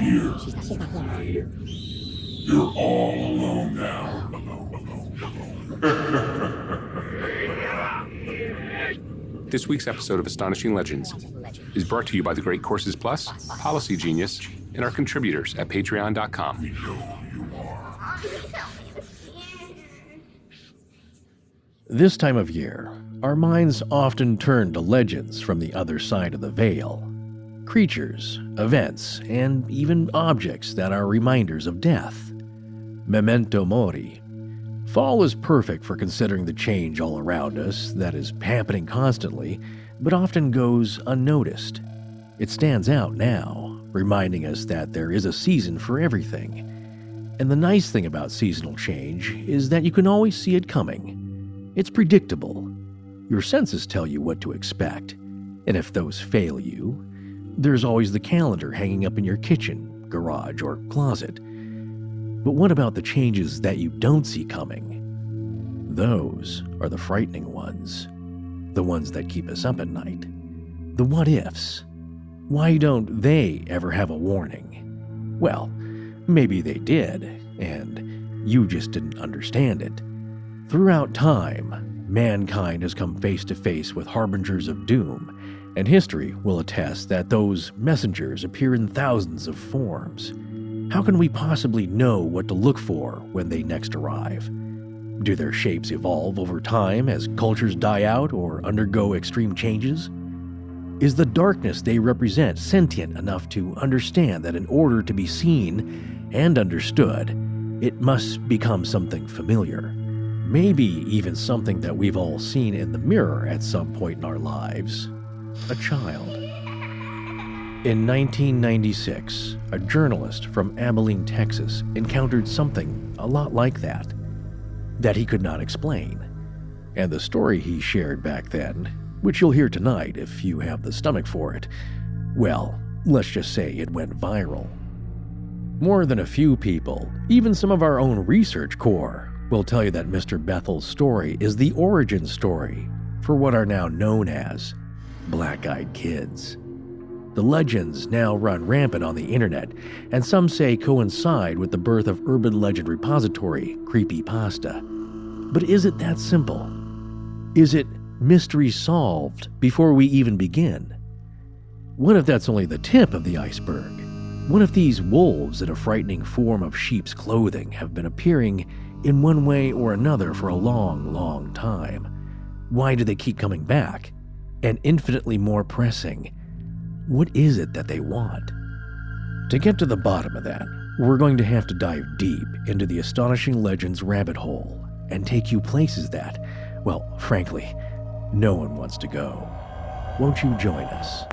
here. You're all alone now. This week's episode of Astonishing Legends is brought to you by the Great Courses Plus, Policy Genius, and our contributors at patreon.com. We know who you are. This time of year, our minds often turn to legends from the other side of the veil. Creatures, events, and even objects that are reminders of death. Memento mori. Fall is perfect for considering the change all around us that is happening constantly, but often goes unnoticed. It stands out now, reminding us that there is a season for everything. And the nice thing about seasonal change is that you can always see it coming. It's predictable. Your senses tell you what to expect, and if those fail you, there's always the calendar hanging up in your kitchen, garage, or closet. But what about the changes that you don't see coming? Those are the frightening ones. The ones that keep us up at night. The what-ifs. Why don't they ever have a warning? Well, maybe they did, and you just didn't understand it. Throughout time, mankind has come face to face with harbingers of doom, and history will attest that those messengers appear in thousands of forms. How can we possibly know what to look for when they next arrive? Do their shapes evolve over time as cultures die out or undergo extreme changes? Is the darkness they represent sentient enough to understand that in order to be seen and understood, it must become something familiar? Maybe even something that we've all seen in the mirror at some point in our lives. A child. In 1996, a journalist from Abilene, Texas, encountered something a lot like that he could not explain. And the story he shared back then, which you'll hear tonight if you have the stomach for it, well, let's just say it went viral. More than a few people, even some of our own research corps, will tell you that Mr. Bethel's story is the origin story for what are now known as black-eyed kids. The legends now run rampant on the internet, and some say coincide with the birth of urban legend repository Creepypasta. But is it that simple? Is it mystery solved before we even begin? What if that's only the tip of the iceberg? What if these wolves in a frightening form of sheep's clothing have been appearing in one way or another for a long, long time? Why do they keep coming back? And infinitely more pressing, what is it that they want? To get to the bottom of that, we're going to have to dive deep into the Astonishing Legends rabbit hole and take you places that, well, frankly, no one wants to go. Won't you join us?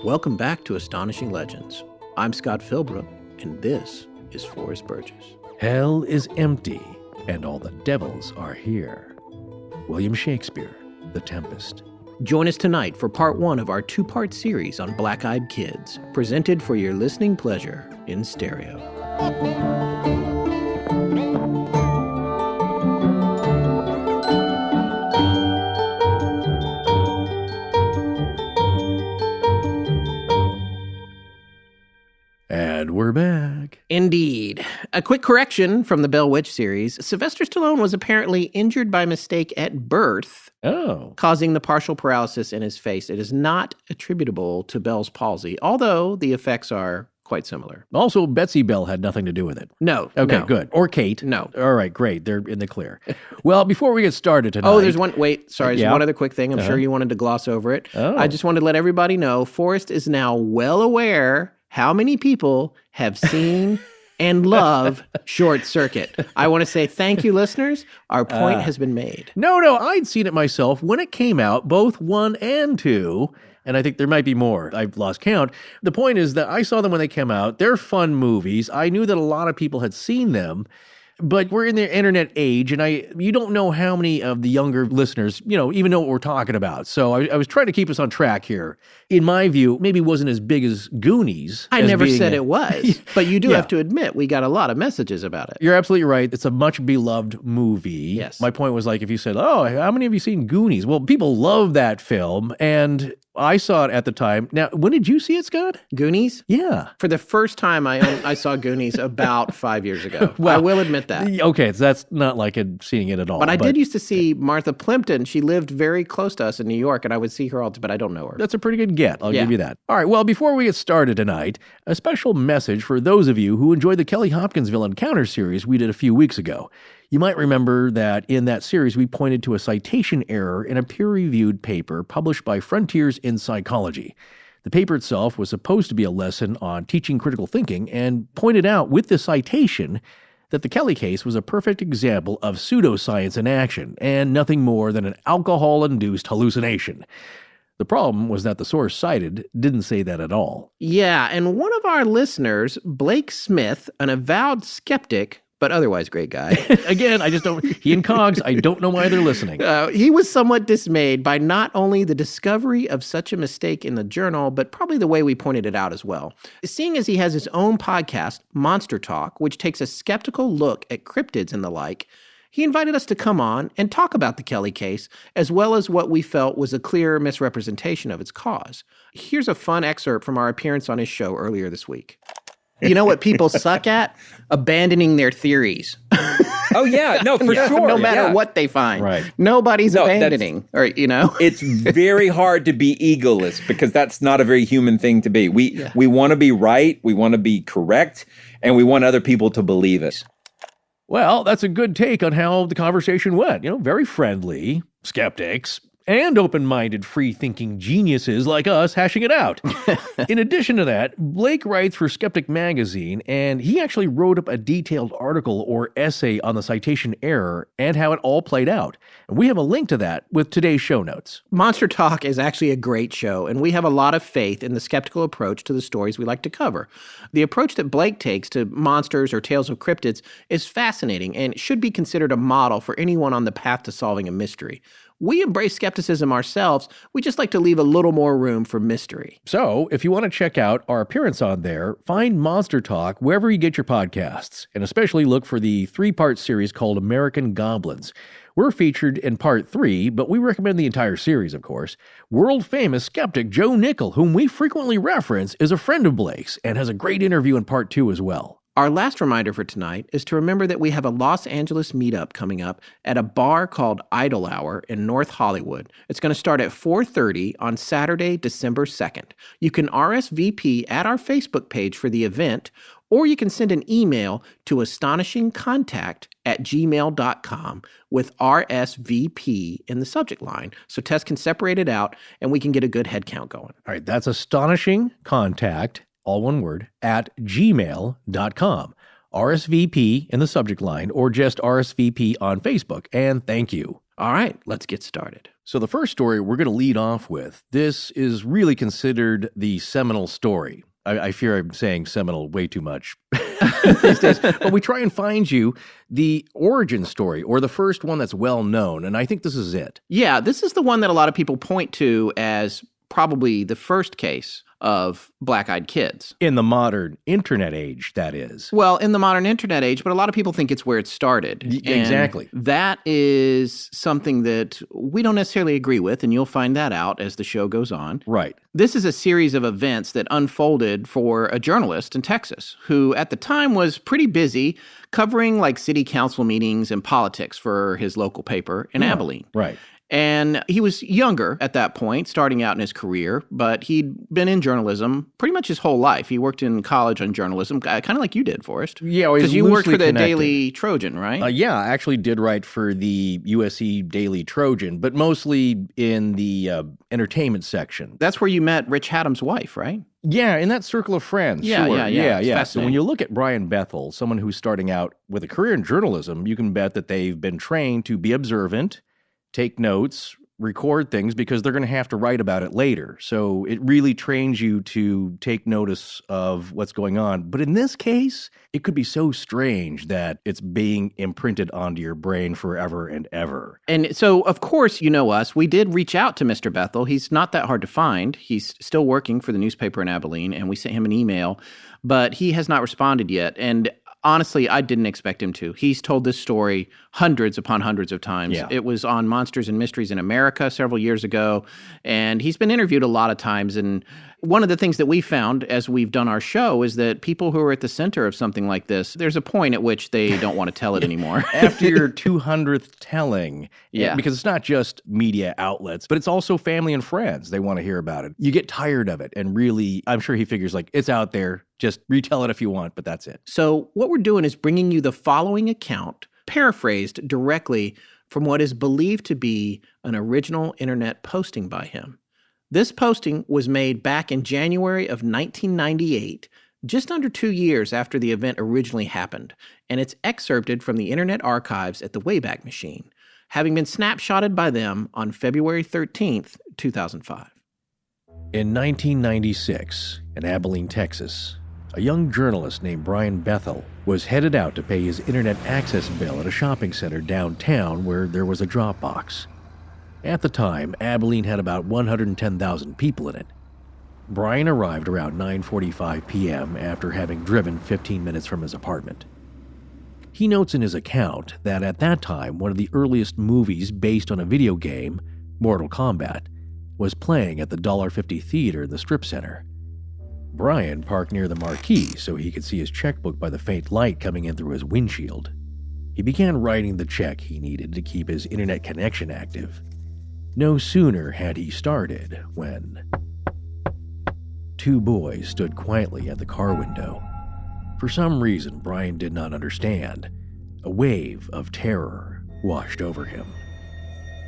Welcome back to Astonishing Legends. I'm Scott Philbrook, and this is Forrest Burgess. Hell is empty, and all the devils are here. William Shakespeare, The Tempest. Join us tonight for part one of our two-part series on black-eyed kids, presented for your listening pleasure in stereo. And we're back. Indeed. A quick correction from the Bell Witch series. Sylvester Stallone was apparently injured by mistake at birth, causing the partial paralysis in his face. It is not attributable to Bell's palsy, although the effects are quite similar. Also, Betsy Bell had nothing to do with it. No. Okay, no. good. Or Kate. No. All right, great. They're in the clear. Well, before we get started tonight... Oh, there's one... Wait, sorry. There's yeah. one other quick thing. I'm sure you wanted to gloss over it. Oh. I just wanted to let everybody know, Forrest is now well aware how many people have seen and love Short Circuit. I want to say thank you, listeners. Our point has been made. No, I'd seen it myself when it came out, both 1 and 2, and I think there might be more. I've lost count. The point is that I saw them when they came out. They're fun movies. I knew that a lot of people had seen them, But we're in the internet age, and you don't know how many of the younger listeners, even know what we're talking about. So I was trying to keep us on track here. In my view, maybe it wasn't as big as Goonies. I never said it was, but you do have to admit we got a lot of messages about it. You're absolutely right. It's a much beloved movie. Yes. My point was like, if you said, oh, how many of you seen Goonies? Well, people love that film, and I saw it at the time. Now, when did you see it, Scott? Goonies? Yeah. For the first time, I saw Goonies about 5 years ago. Well, I will admit that. Okay, so that's not like seeing it at all. But I did used to see Martha Plimpton. She lived very close to us in New York, and I would see her all the time, but I don't know her. That's a pretty good get. I'll give you that. All right, well, before we get started tonight, a special message for those of you who enjoyed the Kelly Hopkinsville Encounter series we did a few weeks ago. You might remember that in that series, we pointed to a citation error in a peer-reviewed paper published by Frontiers in Psychology. The paper itself was supposed to be a lesson on teaching critical thinking and pointed out with the citation that the Kelly case was a perfect example of pseudoscience in action and nothing more than an alcohol-induced hallucination. The problem was that the source cited didn't say that at all. Yeah, and one of our listeners, Blake Smith, an avowed skeptic, but otherwise great guy. Again, he and Cogs, I don't know why they're listening. He was somewhat dismayed by not only the discovery of such a mistake in the journal, but probably the way we pointed it out as well. Seeing as he has his own podcast, Monster Talk, which takes a skeptical look at cryptids and the like, he invited us to come on and talk about the Kelly case, as well as what we felt was a clear misrepresentation of its cause. Here's a fun excerpt from our appearance on his show earlier this week. You know what people suck at? Abandoning their theories. Oh, yeah. No, for sure. No matter what they find. Right. Nobody's abandoning. It's very hard to be egoless because that's not a very human thing to be. We want to be right. We want to be correct. And we want other people to believe us. Well, that's a good take on how the conversation went. Very friendly, skeptics, and open-minded, free-thinking geniuses like us hashing it out. In addition to that, Blake writes for Skeptic Magazine, and he actually wrote up a detailed article or essay on the citation error and how it all played out. And we have a link to that with today's show notes. Monster Talk is actually a great show, and we have a lot of faith in the skeptical approach to the stories we like to cover. The approach that Blake takes to monsters or tales of cryptids is fascinating and should be considered a model for anyone on the path to solving a mystery. We embrace skepticism ourselves. We just like to leave a little more room for mystery. So, if you want to check out our appearance on there, find Monster Talk wherever you get your podcasts, and especially look for the 3-part series called American Goblins. We're featured in part 3, but we recommend the entire series, of course. World-famous skeptic Joe Nickell, whom we frequently reference, is a friend of Blake's and has a great interview in part 2 as well. Our last reminder for tonight is to remember that we have a Los Angeles meetup coming up at a bar called Idle Hour in North Hollywood. It's going to start at 4:30 on Saturday, December 2nd. You can RSVP at our Facebook page for the event, or you can send an email to astonishingcontact@gmail.com with RSVP in the subject line, so Tess can separate it out and we can get a good head count going. All right, that's astonishingcontact, all one word, @gmail.com. RSVP in the subject line, or just RSVP on Facebook, and thank you. All right, let's get started. So the first story we're going to lead off with, this is really considered the seminal story. I fear I'm saying seminal way too much these days, but we try and find you the origin story, or the first one that's well known, and I think this is it. Yeah, this is the one that a lot of people point to as probably the first case of black-eyed kids. In the modern internet age, that is. Well, in the modern internet age, but a lot of people think it's where it started. Exactly. And that is something that we don't necessarily agree with, and you'll find that out as the show goes on. Right. This is a series of events that unfolded for a journalist in Texas who at the time was pretty busy covering like city council meetings and politics for his local paper in Abilene. Right. And he was younger at that point, starting out in his career, but he'd been in journalism pretty much his whole life. He worked in college on journalism, kind of like you did, Forrest. Yeah, because you worked for the Daily Trojan, right? Yeah, I actually did write for the USC Daily Trojan, but mostly in the entertainment section. That's where you met Rich Haddam's wife, right? Yeah, in that circle of friends. Yeah, sure. yeah. So when you look at Brian Bethel, someone who's starting out with a career in journalism, you can bet that they've been trained to be observant, take notes, record things because they're going to have to write about it later. So it really trains you to take notice of what's going on. But in this case, it could be so strange that it's being imprinted onto your brain forever and ever. And so, of course, you know us. We did reach out to Mr. Bethel. He's not that hard to find. He's still working for the newspaper in Abilene, and we sent him an email, but he has not responded yet. And honestly, I didn't expect him to. He's told this story hundreds upon hundreds of times. Yeah. It was on Monsters and Mysteries in America several years ago, and he's been interviewed a lot of times. And one of the things that we found as we've done our show is that people who are at the center of something like this, there's a point at which they don't want to tell it anymore. After your 200th telling, Yeah. because it's not just media outlets, but it's also family and friends. They want to hear about it. You get tired of it, and really, I'm sure he figures like, it's out there. Just retell it if you want, but that's it. So what we're doing is bringing you the following account, paraphrased directly from what is believed to be an original internet posting by him. This posting was made back in January of 1998, just under 2 years after the event originally happened, and it's excerpted from the Internet Archives at the Wayback Machine, having been snapshotted by them on February 13th, 2005. In 1996, in Abilene, Texas, a young journalist named Brian Bethel was headed out to pay his internet access bill at a shopping center downtown where there was a drop box. At the time, Abilene had about 110,000 people in it. Brian arrived around 9:45 p.m. after having driven 15 minutes from his apartment. He notes in his account that at that time, one of the earliest movies based on a video game, Mortal Kombat, was playing at the $1.50 theater in the strip center. Brian parked near the marquee so he could see his checkbook by the faint light coming in through his windshield. He began writing the check he needed to keep his internet connection active. No sooner had he started when two boys stood quietly at the car window. For some reason Brian did not understand, a wave of terror washed over him.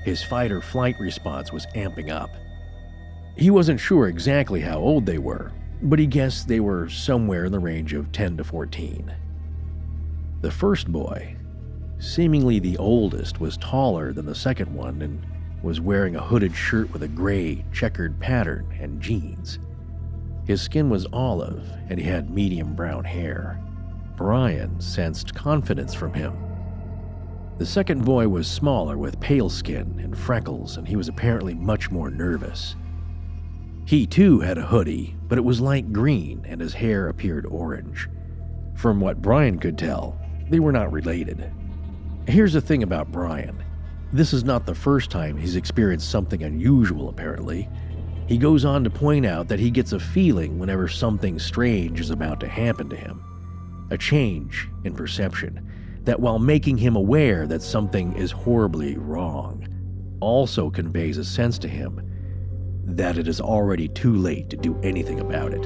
His fight-or-flight response was amping up. He wasn't sure exactly how old they were, but he guessed they were somewhere in the range of 10 to 14. The first boy, seemingly the oldest, was taller than the second one and was wearing a hooded shirt with a gray, checkered pattern and jeans. His skin was olive and he had medium brown hair. Brian sensed confidence from him. The second boy was smaller with pale skin and freckles, and he was apparently much more nervous. He too had a hoodie, but it was light green and his hair appeared orange. From what Brian could tell, they were not related. Here's the thing about Brian. This is not the first time he's experienced something unusual, apparently. He goes on to point out that he gets a feeling whenever something strange is about to happen to him. A change in perception that, while making him aware that something is horribly wrong, also conveys a sense to him that it is already too late to do anything about it.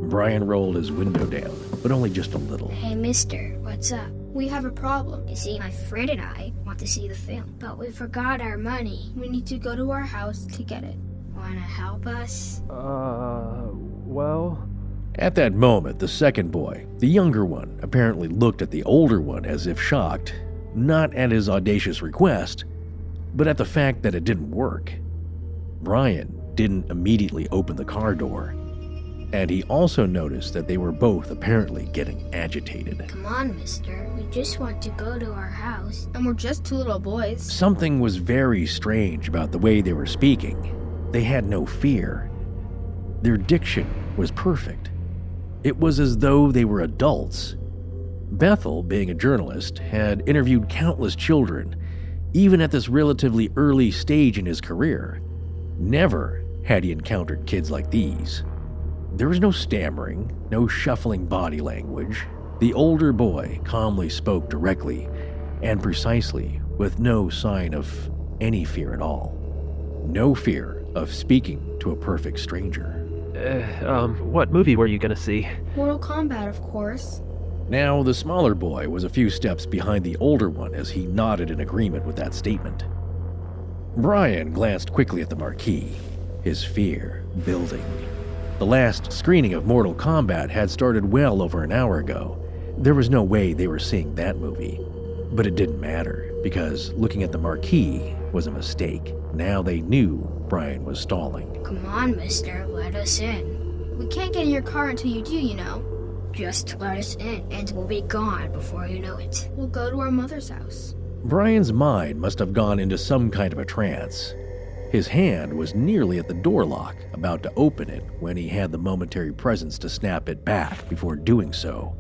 Brian rolled his window down, but only just a little. Hey, mister, what's up? We have a problem. You see, my friend and I want to see the film, but we forgot our money. We need to go to our house to get it. Wanna help us? Well... At that moment, the second boy, the younger one, apparently looked at the older one as if shocked, not at his audacious request, but at the fact that it didn't work. Brian didn't immediately open the car door, and he also noticed that they were both apparently getting agitated. Come on, mister. We just want to go to our house. And we're just two little boys. Something was very strange about the way they were speaking. They had no fear. Their diction was perfect. It was as though they were adults. Bethel, being a journalist, had interviewed countless children, even at this relatively early stage in his career. Never had he encountered kids like these. There was no stammering, no shuffling body language. The older boy calmly spoke directly and precisely, with no sign of any fear at all. No fear of speaking to a perfect stranger. What movie were you gonna see? Mortal Kombat, of course. Now, the smaller boy was a few steps behind the older one as he nodded in agreement with that statement. Brian glanced quickly at the marquee, his fear building. The last screening of Mortal Kombat had started well over an hour ago. There was no way they were seeing that movie, but it didn't matter. because looking at the marquee was a mistake. Now they knew Brian was stalling. Come on, mister, let us in. We can't get in your car until you do, you know. Just let us in, and we'll be gone before you know it. We'll go to our mother's house. Brian's mind must have gone into some kind of a trance. His hand was nearly at the door lock, about to open it, when he had the momentary presence to snap it back before doing so.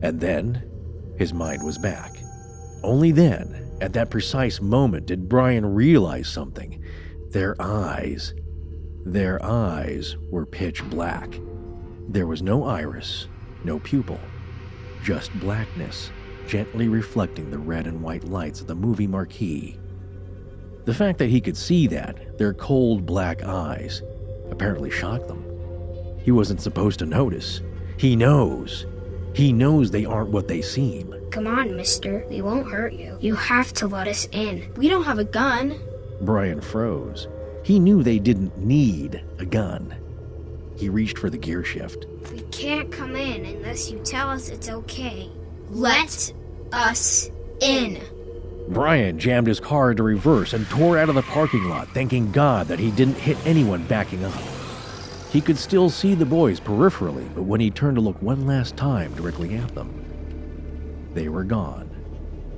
And then, his mind was back. Only then, at that precise moment, did Brian realize something. Their eyes were pitch black. There was no iris, no pupil, just blackness, gently reflecting the red and white lights of the movie marquee. The fact that he could see that, their cold black eyes, apparently shocked them. He wasn't supposed to notice. He knows they aren't what they seem. Come on, mister. We won't hurt you. You have to let us in. We don't have a gun. Brian froze. He knew they didn't need a gun. He reached for the gear shift. We can't come in unless you tell us it's okay. Let us in. Brian jammed his car into reverse and tore out of the parking lot, thanking God that he didn't hit anyone backing up. He could still see the boys peripherally, but when he turned to look one last time directly at them, they were gone.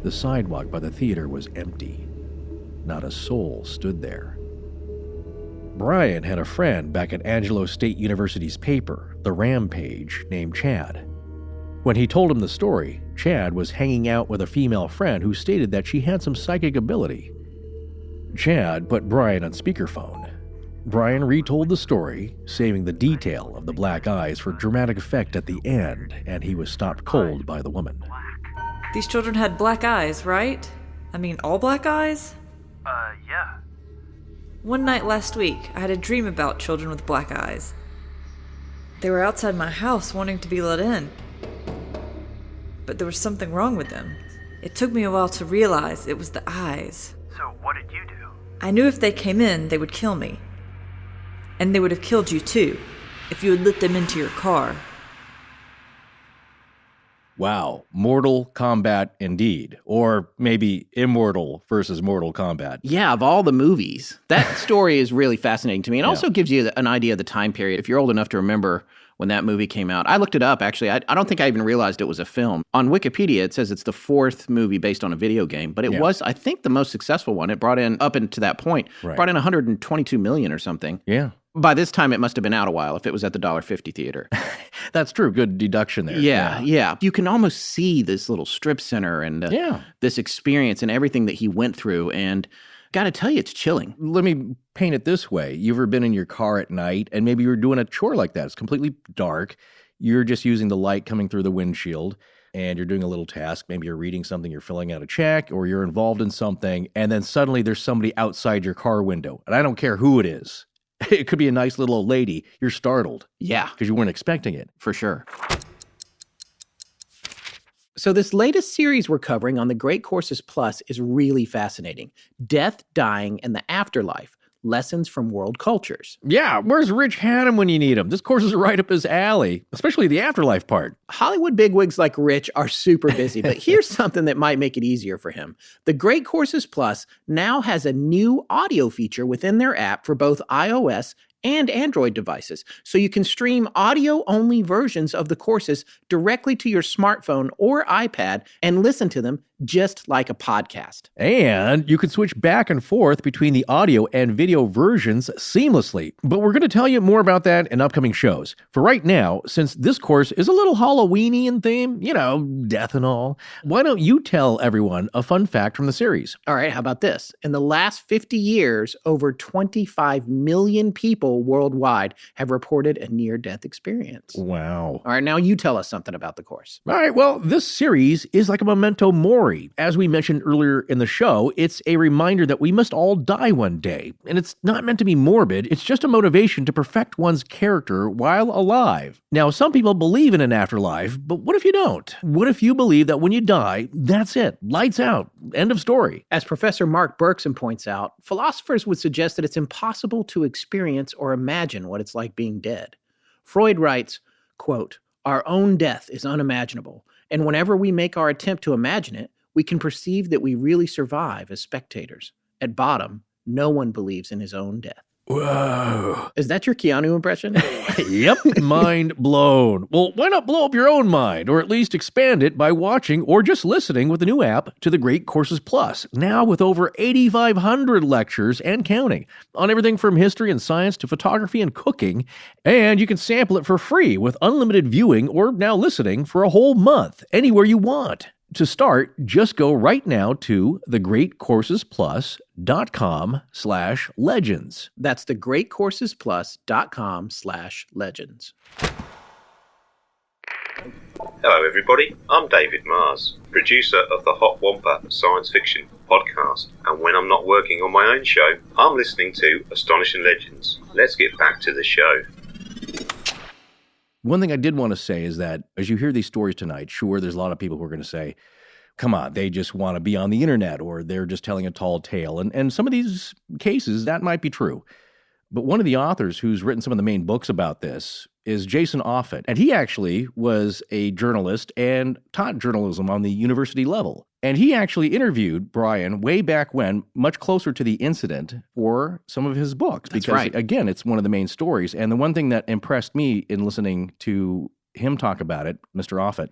The sidewalk by the theater was empty. Not a soul stood there. Brian had a friend back at Angelo State University's paper, The Rampage, named Chad. When he told him the story, Chad was hanging out with a female friend who stated that she had some psychic ability. Chad put Brian on speakerphone. Brian retold the story, saving the detail of the black eyes for dramatic effect at the end, and he was stopped cold by the woman. These children had black eyes, right? I mean, all black eyes? Yeah. One night last week, I had a dream about children with black eyes. They were outside my house wanting to be let in. But there was something wrong with them. It took me a while to realize it was the eyes. So what did you do? I knew if they came in, they would kill me. And they would have killed you too, if you had let them into your car. Wow, Mortal Kombat indeed. Or maybe Immortal versus Mortal Kombat. Yeah, of all the movies, that story is really fascinating to me. It also gives you an idea of the time period. If you're old enough to remember when that movie came out. I looked it up, actually. I don't think I even realized it was a film. On Wikipedia, it says it's the fourth movie based on a video game, but it was, I think, the most successful one. It brought in, up into that point, brought in $122 million or something. Yeah. By this time, it must have been out a while if it was at the $1.50 theater. That's true. Good deduction there. Yeah. You can almost see this little strip center and this experience and everything that he went through. And got to tell you, it's chilling. Let me paint it this way. You've ever been in your car at night and maybe you're doing a chore like that. It's completely dark. You're just using the light coming through the windshield and you're doing a little task. Maybe you're reading something, you're filling out a check, or you're involved in something. And then suddenly there's somebody outside your car window. And I don't care who it is. It could be a nice little old lady. You're startled. Yeah. Because you weren't expecting it. For sure. So this latest series we're covering on the Great Courses Plus is really fascinating. Death, Dying, and the Afterlife. Lessons from World Cultures. Yeah, where's Rich Haddam when you need him? This course is right up his alley, especially the afterlife part. Hollywood bigwigs like Rich are super busy, but here's something that might make it easier for him. The Great Courses Plus now has a new audio feature within their app for both iOS and Android devices, so you can stream audio-only versions of the courses directly to your smartphone or iPad and listen to them just like a podcast. And you can switch back and forth between the audio and video versions seamlessly. But we're going to tell you more about that in upcoming shows. For right now, since this course is a little Halloweeny in theme, you know, death and all, why don't you tell everyone a fun fact from the series? All right, how about this? In the last 50 years, over 25 million people worldwide have reported a near-death experience. Wow. All right, now you tell us something about the course. All right, well, this series is like a memento mori. As we mentioned earlier in the show, it's a reminder that we must all die one day. And it's not meant to be morbid, it's just a motivation to perfect one's character while alive. Now, some people believe in an afterlife, but what if you don't? What if you believe that when you die, that's it, lights out, end of story? As Professor Mark Berkson points out, philosophers would suggest that it's impossible to experience or imagine what it's like being dead. Freud writes, quote, "Our own death is unimaginable, and whenever we make our attempt to imagine it, we can perceive that we really survive as spectators. At bottom, no one believes in his own death. Whoa. Is that your Keanu impression? Yep, mind blown. Well, why not blow up your own mind, or at least expand it by watching or just listening with the new app to the Great Courses Plus, now with over 8,500 lectures and counting on everything from history and science to photography and cooking, and you can sample it for free with unlimited viewing or now listening for a whole month, anywhere you want. To start, just go right now to thegreatcoursesplus.com/legends. That's thegreatcoursesplus.com/legends. Hello everybody, I'm David Mars, producer of the Hot Wampa Science Fiction podcast, and when I'm not working on my own show, I'm listening to Astonishing Legends. Let's get back to the show. One thing I did want to say is that as you hear these stories tonight, sure, there's a lot of people who are going to say, come on, they just want to be on the internet, or they're just telling a tall tale. And some of these cases, that might be true. But one of the authors who's written some of the main books about this is Jason Offutt. And he actually was a journalist and taught journalism on the university level. And he actually interviewed Brian way back when, much closer to the incident, for some of his books. That's because, right. Again, it's one of the main stories. And the one thing that impressed me in listening to him talk about it, Mr. Offutt,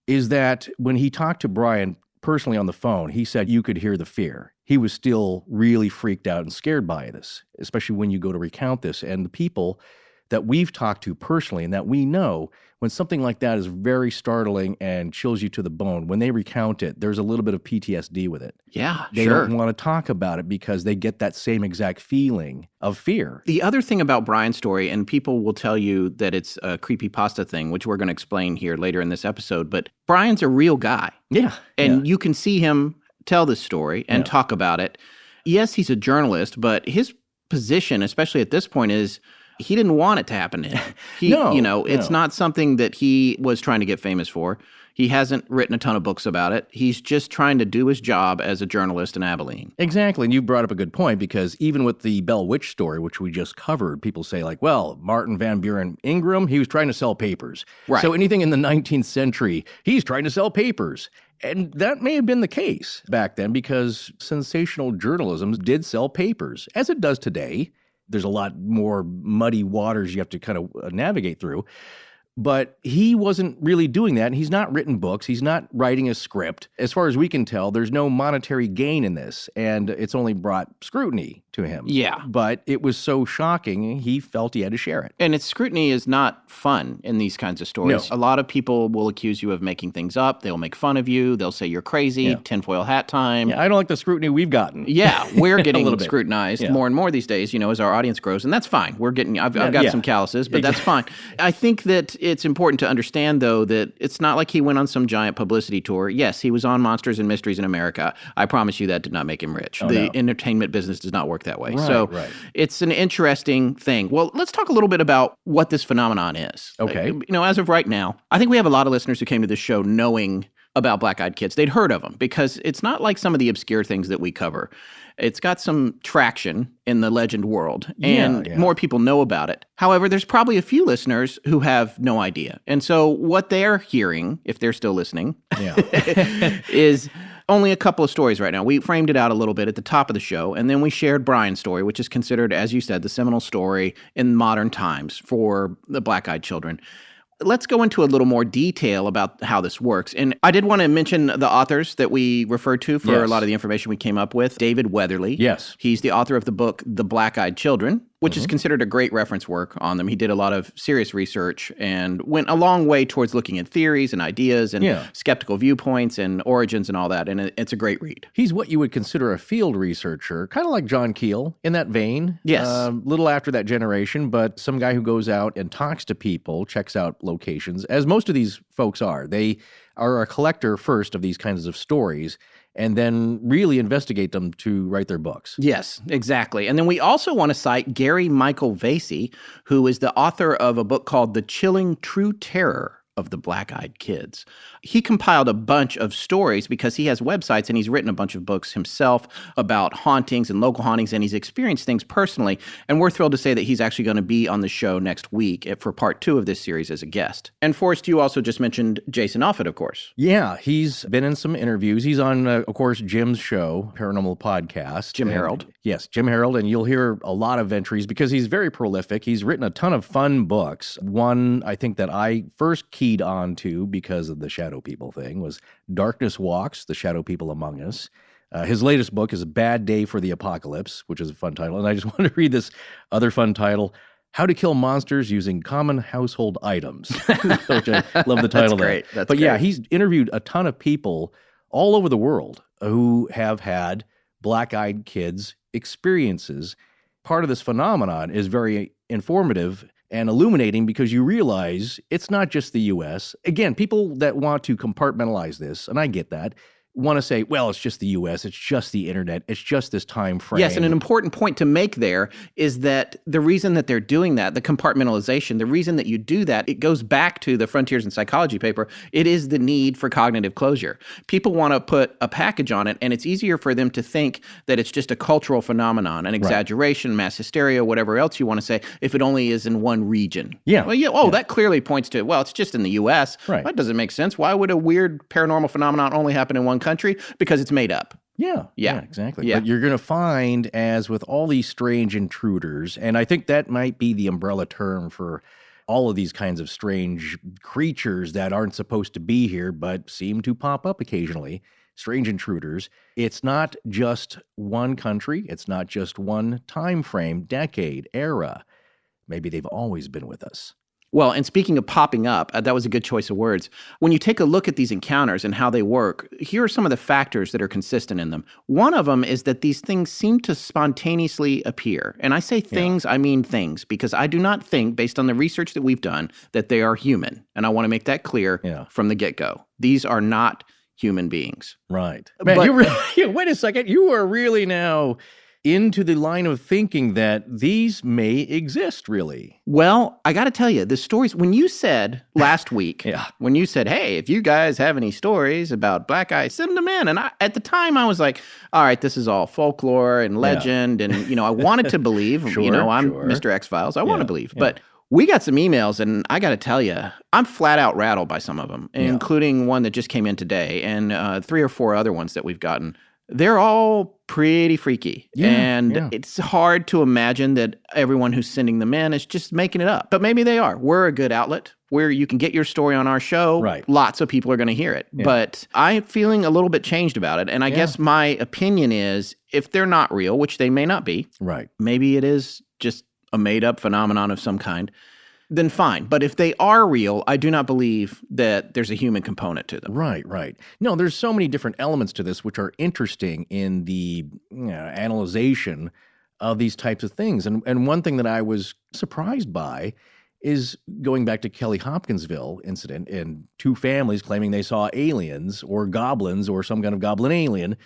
is that when he talked to Brian personally on the phone, he said you could hear the fear. He was still really freaked out and scared by this, especially when you go to recount this. And the people that we've talked to personally and that we know, when something like that is very startling and chills you to the bone, when they recount it, there's a little bit of PTSD with it. Yeah, They sure. don't want to talk about it because they get that same exact feeling of fear. The other thing about Brian's story, and people will tell you that it's a creepypasta thing, which we're going to explain here later in this episode, but Brian's a real guy. Yeah. And you can see him tell this story and talk about it. Yes, he's a journalist, but his position, especially at this point, is he didn't want it to happen to him. It's not something that he was trying to get famous for. He hasn't written a ton of books about it. He's just trying to do his job as a journalist in Abilene. Exactly. And you brought up a good point, because even with the Bell Witch story, which we just covered, people say like, well, Martin Van Buren Ingram, he was trying to sell papers. Right. So anything in the 19th century, he's trying to sell papers. And that may have been the case back then, because sensational journalism did sell papers, as it does today. There's a lot more muddy waters you have to kind of navigate through. But he wasn't really doing that, and he's not written books. He's not writing a script. As far as we can tell, there's no monetary gain in this, and it's only brought scrutiny to him. Yeah. But it was so shocking, he felt he had to share it. And scrutiny is not fun in these kinds of stories. No. A lot of people will accuse you of making things up. They'll make fun of you. They'll say you're crazy, tinfoil hat time. Yeah, I don't like the scrutiny we've gotten. Yeah, we're getting little bit. scrutinized more and more these days, as our audience grows. And that's fine. I've got some calluses, but that's fine. I think that it's important to understand, though, that it's not like he went on some giant publicity tour. Yes, he was on Monsters and Mysteries in America. I promise you that did not make him rich. The entertainment business does not work that way. It's an interesting thing. Well, let's talk a little bit about what this phenomenon is. Okay. As of right now, I think we have a lot of listeners who came to this show knowing about black-eyed kids. They'd heard of them, because it's not like some of the obscure things that we cover. It's got some traction in the legend world, and more people know about it. However, there's probably a few listeners who have no idea. And so what they're hearing, if they're still listening, is only a couple of stories right now. We framed it out a little bit at the top of the show, and then we shared Brian's story, which is considered, as you said, the seminal story in modern times for the black-eyed children. Let's go into a little more detail about how this works. And I did want to mention the authors that we referred to for a lot of the information we came up with. David Weatherly. Yes. He's the author of the book, The Black-Eyed Children, which is considered a great reference work on them. He did a lot of serious research and went a long way towards looking at theories and ideas and skeptical viewpoints and origins and all that. And it's a great read. He's what you would consider a field researcher, kind of like John Keel in that vein. Yes. Little after that generation, but some guy who goes out and talks to people, checks out locations, as most of these folks are. They are a collector first of these kinds of stories, and then really investigate them to write their books. Yes, exactly. And then we also want to cite Gary Michael Vasey, who is the author of a book called The Chilling True Terror of the black-eyed kids. He compiled a bunch of stories because he has websites and he's written a bunch of books himself about hauntings and local hauntings, and he's experienced things personally. And we're thrilled to say that he's actually going to be on the show next week for part 2 of this series as a guest. And Forrest, you also just mentioned Jason Offutt, of course. Yeah, he's been in some interviews. He's on, of course, Jim's show, Paranormal Podcast. Jim Harold. Yes, Jim Harold, and you'll hear a lot of entries because he's very prolific. He's written a ton of fun books. One, I think, that I first keyed on to because of the Shadow People thing was Darkness Walks, The Shadow People Among Us. His latest book is A Bad Day for the Apocalypse, which is a fun title. And I just want to read this other fun title, How to Kill Monsters Using Common Household Items, which I love the title. That's great. But yeah, he's interviewed a ton of people all over the world who have had black-eyed kids experiences. Part of this phenomenon is very informative and illuminating because you realize it's not just the U.S. Again, people that want to compartmentalize this, and I get that, want to say, well, it's just the U.S., it's just the internet, it's just this time frame. Yes, and an important point to make there is that the reason that they're doing that, the compartmentalization, the reason that you do that, it goes back to the Frontiers in Psychology paper. It is the need for cognitive closure. People want to put a package on it, and it's easier for them to think that it's just a cultural phenomenon, an exaggeration, mass hysteria, whatever else you want to say, if it only is in one region. Yeah. Well, that clearly points to, well, it's just in the U.S. Right. That doesn't make sense. Why would a weird paranormal phenomenon only happen in one country? Because it's made up. Yeah, exactly. Yeah. But you're going to find, as with all these strange intruders, and I think that might be the umbrella term for all of these kinds of strange creatures that aren't supposed to be here but seem to pop up occasionally, strange intruders. It's not just one country. It's not just one time frame, decade, era. Maybe they've always been with us. Well, and speaking of popping up, that was a good choice of words. When you take a look at these encounters and how they work, here are some of the factors that are consistent in them. One of them is that these things seem to spontaneously appear. And I say things, I mean things, because I do not think, based on the research that we've done, that they are human. And I want to make that clear from the get-go. These are not human beings. Right. Man, wait a second. You are really now into the line of thinking that these may exist, really. Well, I got to tell you, the stories, when you said last week, when you said, hey, if you guys have any stories about black eyes, send them in. And at the time, I was like, all right, this is all folklore and legend. And, I wanted to believe, I'm Mr. X-Files. I want to believe. But we got some emails, and I got to tell you, I'm flat out rattled by some of them, including one that just came in today and 3 or 4 other ones that we've gotten. They're all pretty freaky. It's hard to imagine that everyone who's sending them in is just making it up. But maybe they are. We're a good outlet where you can get your story on our show. Right. Lots of people are going to hear it. Yeah. But I'm feeling a little bit changed about it. And I guess my opinion is if they're not real, which they may not be, maybe it is just a made-up phenomenon of some kind, then fine. But if they are real, I do not believe that there's a human component to them. Right. No, there's so many different elements to this which are interesting in the analyzation of these types of things. And one thing that I was surprised by is going back to Kelly Hopkinsville incident and 2 families claiming they saw aliens or goblins or some kind of goblin alien,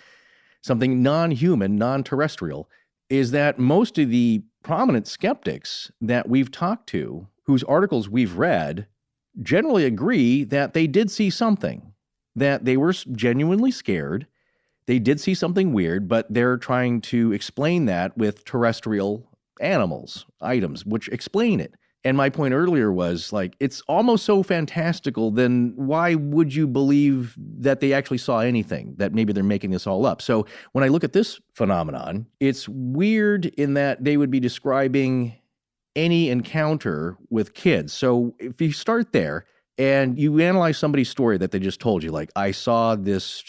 something non-human, non-terrestrial, is that most of the prominent skeptics that we've talked to, whose articles we've read, generally agree that they did see something, that they were genuinely scared. They did see something weird, but they're trying to explain that with terrestrial animals, items, which explain it. And my point earlier was, it's almost so fantastical, then why would you believe that they actually saw anything, that maybe they're making this all up? So when I look at this phenomenon, it's weird in that they would be describing any encounter with kids. So if you start there and you analyze somebody's story that they just told you, like, I saw this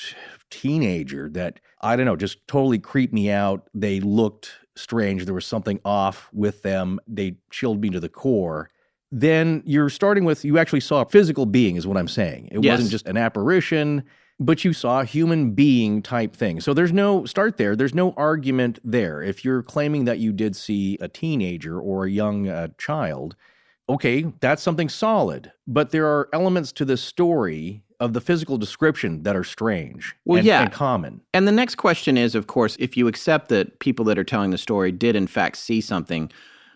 teenager that, I don't know, just totally creeped me out. They looked strange. There was something off with them. They chilled me to the core. Then you're starting with, you actually saw a physical being is what I'm saying. It wasn't just an apparition, but you saw a human being type thing. So there's no argument there. If you're claiming that you did see a teenager or a young child, okay, that's something solid. But there are elements to this story of the physical description that are strange and common. And the next question is, of course, if you accept that people that are telling the story did in fact see something,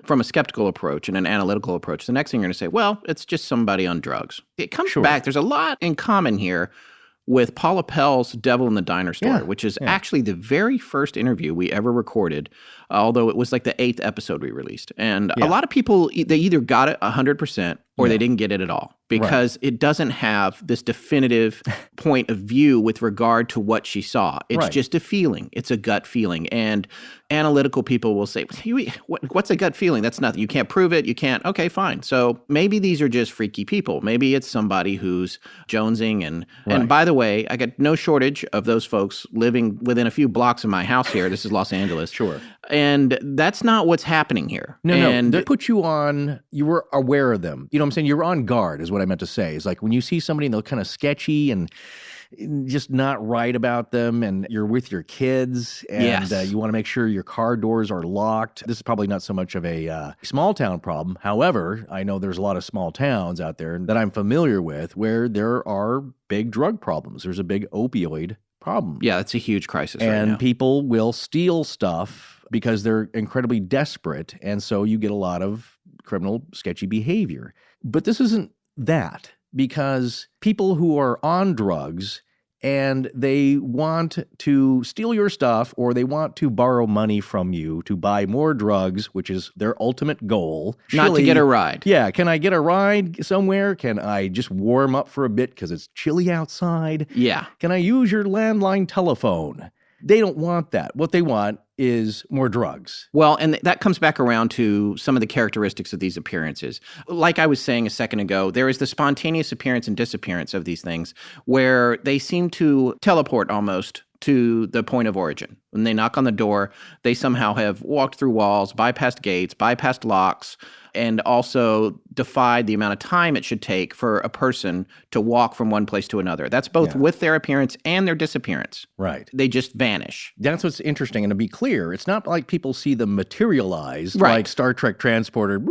from a skeptical approach and an analytical approach, the next thing you're going to say, well, it's just somebody on drugs. It comes back. There's a lot in common here with Paula Pell's Devil in the Diner story, which is actually the very first interview we ever recorded, although it was like the 8th episode we released. And a lot of people, they either got it 100% or they didn't get it at all because it doesn't have this definitive point of view with regard to what she saw. It's just a feeling. It's a gut feeling. And analytical people will say, what's a gut feeling? That's nothing. You can't prove it. You can't. Okay, fine. So maybe these are just freaky people. Maybe it's somebody who's jonesing. And by the way, I got no shortage of those folks living within a few blocks of my house here. This is Los Angeles. And that's not what's happening here. No. They put you on, you were aware of them. You know what I'm saying? You're on guard is what I meant to say. It's like when you see somebody and they're kind of sketchy and just not right about them and you're with your kids and you want to make sure your car doors are locked. This is probably not so much of a small town problem. However, I know there's a lot of small towns out there that I'm familiar with where there are big drug problems. There's a big opioid problem. Yeah, it's a huge crisis right now. And people will steal stuff because they're incredibly desperate, and so you get a lot of criminal, sketchy behavior. But this isn't that, because people who are on drugs and they want to steal your stuff or they want to borrow money from you to buy more drugs, which is their ultimate goal. Not to get a ride. Yeah, can I get a ride somewhere? Can I just warm up for a bit because it's chilly outside? Yeah. Can I use your landline telephone? They don't want that. What they want is more drugs. Well, and that comes back around to some of the characteristics of these appearances. Like I was saying a second ago, there is the spontaneous appearance and disappearance of these things where they seem to teleport almost to the point of origin. When they knock on the door, they somehow have walked through walls, bypassed gates, bypassed locks, and also defied the amount of time it should take for a person to walk from one place to another. That's both with their appearance and their disappearance. Right. They just vanish. That's what's interesting. And to be clear, it's not like people see them materialized like Star Trek transporter,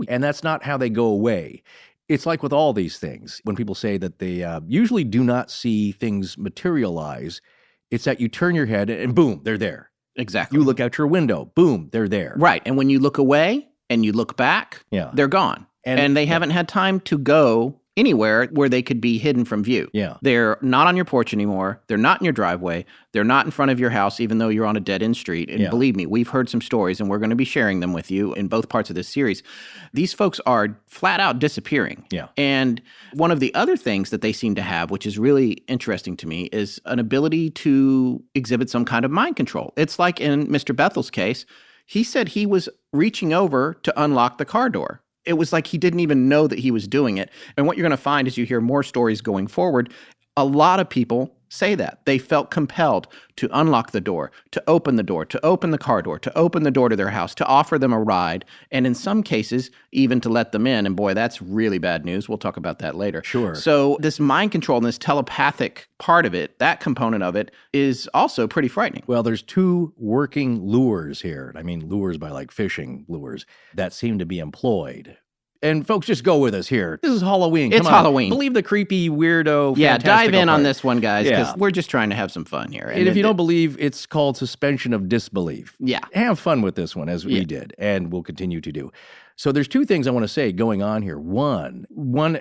and that's not how they go away. It's like with all these things. When people say that they usually do not see things materialize, it's that you turn your head and boom, they're there. Exactly. You look out your window, boom, they're there. Right. And when you look away and you look back, they're gone. And they haven't had time to go anywhere where they could be hidden from view. Yeah. They're not on your porch anymore. They're not in your driveway. They're not in front of your house, even though you're on a dead-end street. And believe me, we've heard some stories, and we're going to be sharing them with you in both parts of this series. These folks are flat out disappearing. Yeah. And one of the other things that they seem to have, which is really interesting to me, is an ability to exhibit some kind of mind control. It's like in Mr. Bethel's case, he said he was reaching over to unlock the car door. It was like he didn't even know that he was doing it. And what you're going to find as you hear more stories going forward, a lot of people say that. They felt compelled to unlock the door, to open the car door, to open the door to their house, to offer them a ride, and in some cases, even to let them in. And boy, that's really bad news. We'll talk about that later. Sure. So this mind control and this telepathic part of it, that component of it, is also pretty frightening. Well, there's two working lures here. I mean, lures by like fishing lures that seem to be employed. And folks, just go with us here. This is Halloween. It's Halloween. Believe the creepy, weirdo, dive in part. on this one, guys, because we're just trying to have some fun here. And if you don't believe, it's called suspension of disbelief. Yeah. Have fun with this one, as we did, and we'll continue to do. So there's two things I want to say going on here. One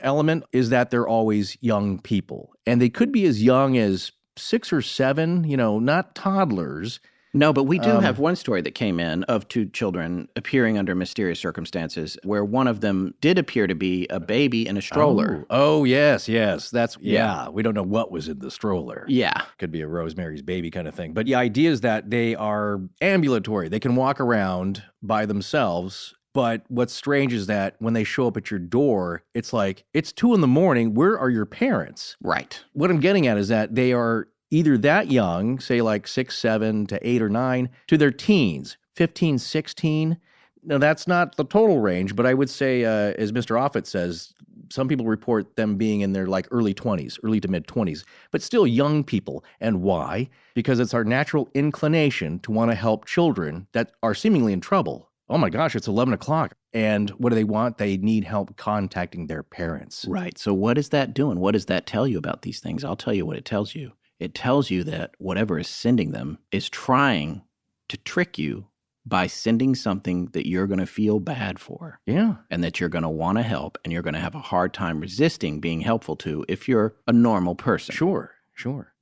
element is that they're always young people, and they could be as young as 6 or 7, not toddlers. No, but we do have one story that came in of 2 children appearing under mysterious circumstances where one of them did appear to be a baby in a stroller. Oh, yes. That's, we don't know what was in the stroller. Yeah. Could be a Rosemary's Baby kind of thing. But the idea is that they are ambulatory. They can walk around by themselves. But what's strange is that when they show up at your door, it's like, it's 2 a.m. Where are your parents? Right. What I'm getting at is that they are either that young, say like 6, 7 to 8 or 9, to their teens, 15, 16. Now, that's not the total range, but I would say, as Mr. Offit says, some people report them being in their like early 20s, early to mid 20s, but still young people. And why? Because it's our natural inclination to want to help children that are seemingly in trouble. Oh my gosh, it's 11 o'clock. And what do they want? They need help contacting their parents. Right. So what is that doing? What does that tell you about these things? I'll tell you what it tells you. It tells you that whatever is sending them is trying to trick you by sending something that you're going to feel bad for. Yeah. And that you're going to want to help, and you're going to have a hard time resisting being helpful to if you're a normal person. Sure.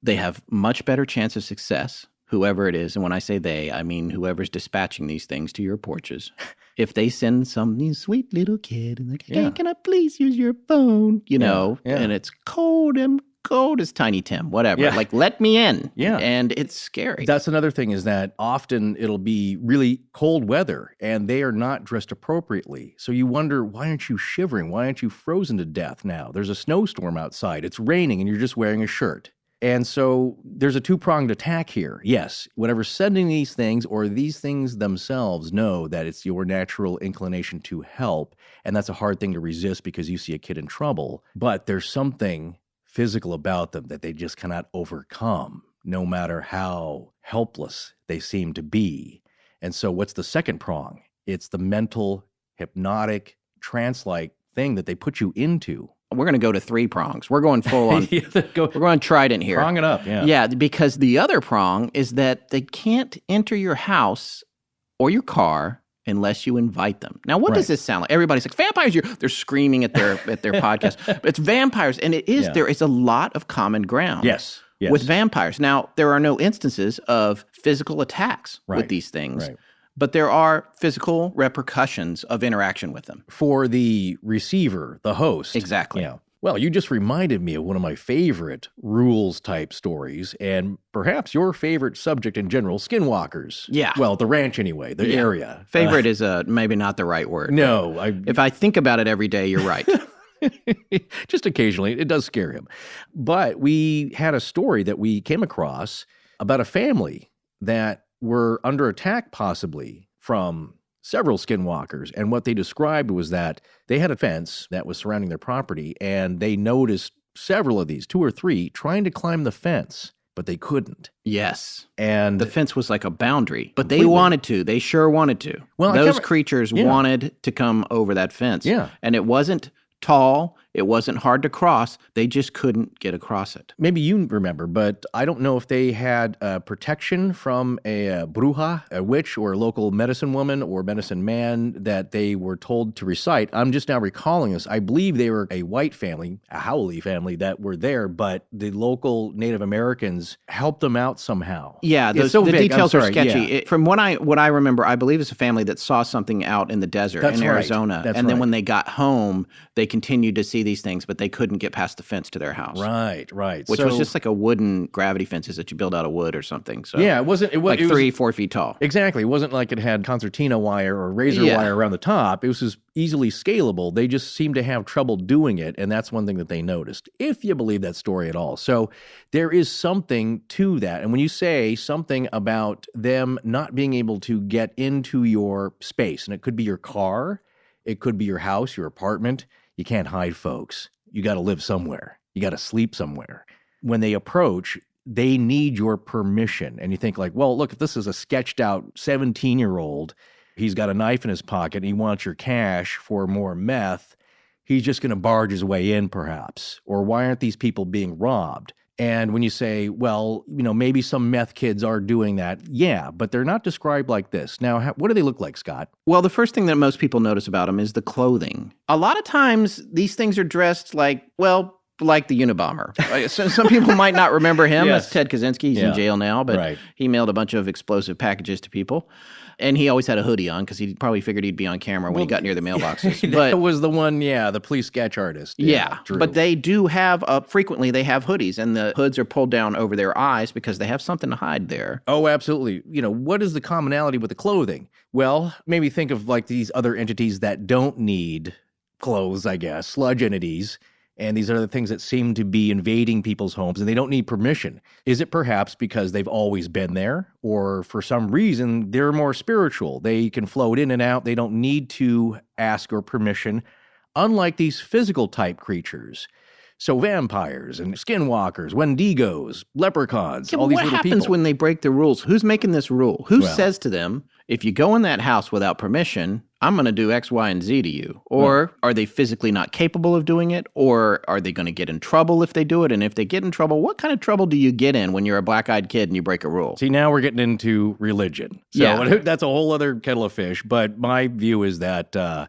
They have much better chance of success, whoever it is. And when I say they, I mean whoever's dispatching these things to your porches. If they send some sweet little kid and like, hey, can I please use your phone? You know, and it's cold as Tiny Tim, whatever. Yeah. Like, let me in. Yeah. And it's scary. That's another thing, is that often it'll be really cold weather and they are not dressed appropriately. So you wonder, why aren't you shivering? Why aren't you frozen to death now? There's a snowstorm outside. It's raining and you're just wearing a shirt. And so there's a two-pronged attack here. Yes, whatever's sending these things, or these things themselves, know that it's your natural inclination to help. And that's a hard thing to resist because you see a kid in trouble. But there's something physical about them that they just cannot overcome, no matter how helpless they seem to be. And so what's the second prong? It's the mental, hypnotic, trance-like thing that they put you into. We're going to go to 3 prongs. We're going full on. We're going trident here. Prong it up, yeah. Yeah, because the other prong is that they can't enter your house or your car unless you invite them. Now, what does this sound like? Everybody's like, vampires, they're screaming at their podcast. It's vampires, and it is, there is a lot of common ground. Yes. With vampires. Now, there are no instances of physical attacks with these things. Right. But there are physical repercussions of interaction with them. For the receiver, the host. Exactly. Yeah. Well, you just reminded me of one of my favorite rules-type stories, and perhaps your favorite subject in general, skinwalkers. Yeah. Well, the ranch anyway, the area. Favorite is maybe not the right word. No. If I think about it every day, you're right. Just occasionally. It does scare him. But we had a story that we came across about a family that were under attack possibly from several skinwalkers. And what they described was that they had a fence that was surrounding their property, and they noticed several of these, 2 or 3, trying to climb the fence, but they couldn't. Yes. And the fence was like a boundary, but they wanted to. They sure wanted to. Well, those creatures wanted to come over that fence. Yeah. And it wasn't tall. It wasn't hard to cross. They just couldn't get across it. Maybe you remember, but I don't know if they had protection from a bruja, a witch, or a local medicine woman or medicine man that they were told to recite. I'm just now recalling this. I believe they were a white family, a Howley family, that were there, but the local Native Americans helped them out somehow. Yeah, the details are sketchy. From what I remember, I believe it's a family that saw something out in the desert in Arizona. That's then when they got home, they continued to see these things, but they couldn't get past the fence to their house. Right. Which was just like a wooden gravity fences that you build out of wood or something. So yeah, it was 3-4 feet tall. Exactly. It wasn't like it had concertina wire or razor wire around the top. It was just easily scalable. They just seemed to have trouble doing it, and that's one thing that they noticed, if you believe that story at all. So there is something to that. And when you say something about them not being able to get into your space, and it could be your car, it could be your house, your apartment, you can't hide, folks. You got to live somewhere. You got to sleep somewhere. When they approach, they need your permission. And you think like, well, look, if this is a sketched out 17-year-old, he's got a knife in his pocket and he wants your cash for more meth, he's just going to barge his way in perhaps. Or why aren't these people being robbed? And when you say, well, maybe some meth kids are doing that, yeah, but they're not described like this. Now, what do they look like, Scott? Well, the first thing that most people notice about them is the clothing. A lot of times, these things are dressed like the Unabomber. Some people might not remember him. Yes. That's Ted Kaczynski. He's in jail now, but he mailed a bunch of explosive packages to people. And he always had a hoodie on because he probably figured he'd be on camera when he got near the mailboxes. That was the one, the police sketch artist. Yeah, Drew. But they do have, frequently they have hoodies, and the hoods are pulled down over their eyes because they have something to hide there. Oh, absolutely. What is the commonality with the clothing? Well, maybe think of like these other entities that don't need clothes, I guess, sludge entities. And these are the things that seem to be invading people's homes, and they don't need permission. Is it perhaps because they've always been there? Or for some reason, they're more spiritual? They can float in and out. They don't need to ask or permission, unlike these physical type creatures. So vampires and skinwalkers, Wendigos, leprechauns, all these what little happens people. when they break the rules? Who's making this rule? Who says to them, if you go in that house without permission, I'm going to do X, Y, and Z to you? Or are they physically not capable of doing it? Or are they going to get in trouble if they do it? And if they get in trouble, what kind of trouble do you get in when you're a black-eyed kid and you break a rule? See, now we're getting into religion. So that's a whole other kettle of fish. But my view is that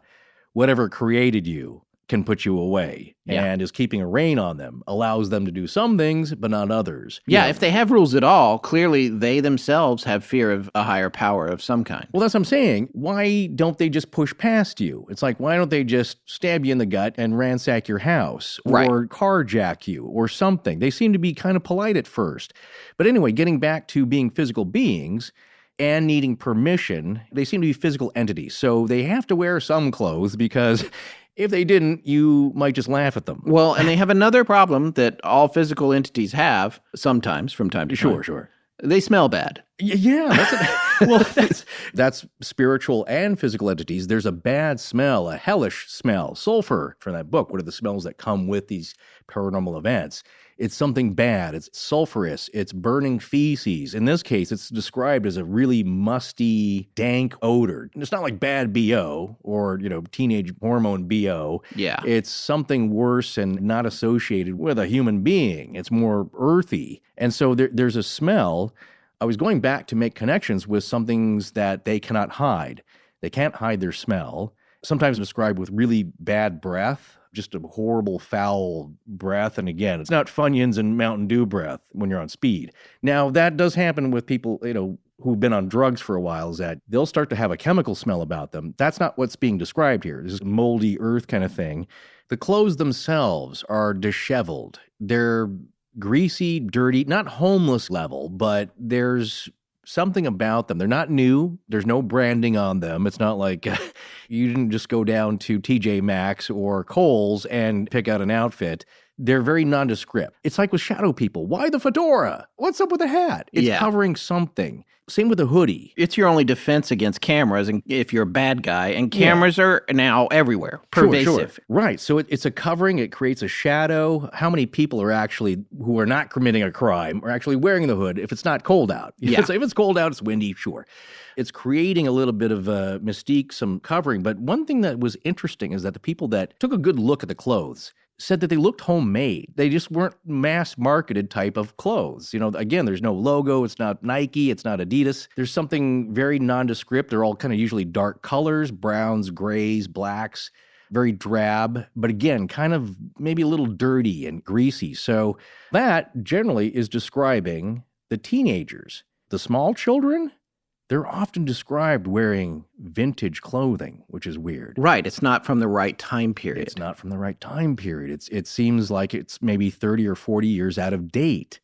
whatever created you can put you away and is keeping a rein on them, allows them to do some things, but not others. Yeah, if they have rules at all, clearly they themselves have fear of a higher power of some kind. Well, that's what I'm saying. Why don't they just push past you? It's like, why don't they just stab you in the gut and ransack your house or carjack you or something? They seem to be kind of polite at first. But anyway, getting back to being physical beings and needing permission, they seem to be physical entities. So they have to wear some clothes because if they didn't, you might just laugh at them. Well, and they have another problem that all physical entities have sometimes from time to time. Sure. They smell bad. That's spiritual and physical entities. There's a bad smell, a hellish smell, sulfur from that book. What are the smells that come with these paranormal events? It's something bad. It's sulfurous. It's burning feces. In this case, it's described as a really musty, dank odor. It's not like bad BO or, teenage hormone BO. Yeah. It's something worse and not associated with a human being. It's more earthy. And so there's a smell. I was going back to make connections with some things that they cannot hide. They can't hide their smell. Sometimes described with really bad breath. Just a horrible, foul breath. And again, it's not Funyuns and Mountain Dew breath when you're on speed. Now, that does happen with people, who've been on drugs for a while, is that they'll start to have a chemical smell about them. That's not what's being described here. This is moldy earth kind of thing. The clothes themselves are disheveled. They're greasy, dirty, not homeless level, but there's something about them. They're not new. There's no branding on them. It's not like you didn't just go down to TJ Maxx or Kohl's and pick out an outfit. They're very nondescript. It's like with shadow people. Why the fedora? What's up with the hat? It's covering something. Same with the hoodie. It's your only defense against cameras, and if you're a bad guy, and cameras are now everywhere, pervasive. Sure. Right. So it's a covering. It creates a shadow. How many people are actually, who are not committing a crime, are actually wearing the hood if it's not cold out? If it's cold out, it's windy, sure. It's creating a little bit of a mystique, some covering. But one thing that was interesting is that the people that took a good look at the clothes said that they looked homemade. They just weren't mass-marketed type of clothes. Again, there's no logo. It's not Nike. It's not Adidas. There's something very nondescript. They're all kind of usually dark colors, browns, grays, blacks, very drab. But again, kind of maybe a little dirty and greasy. So that generally is describing the teenagers. The small children, they're often described wearing vintage clothing, which is weird. Right. It's not from the right time period. It's not from the right time period. It seems like it's maybe 30 or 40 years out of date.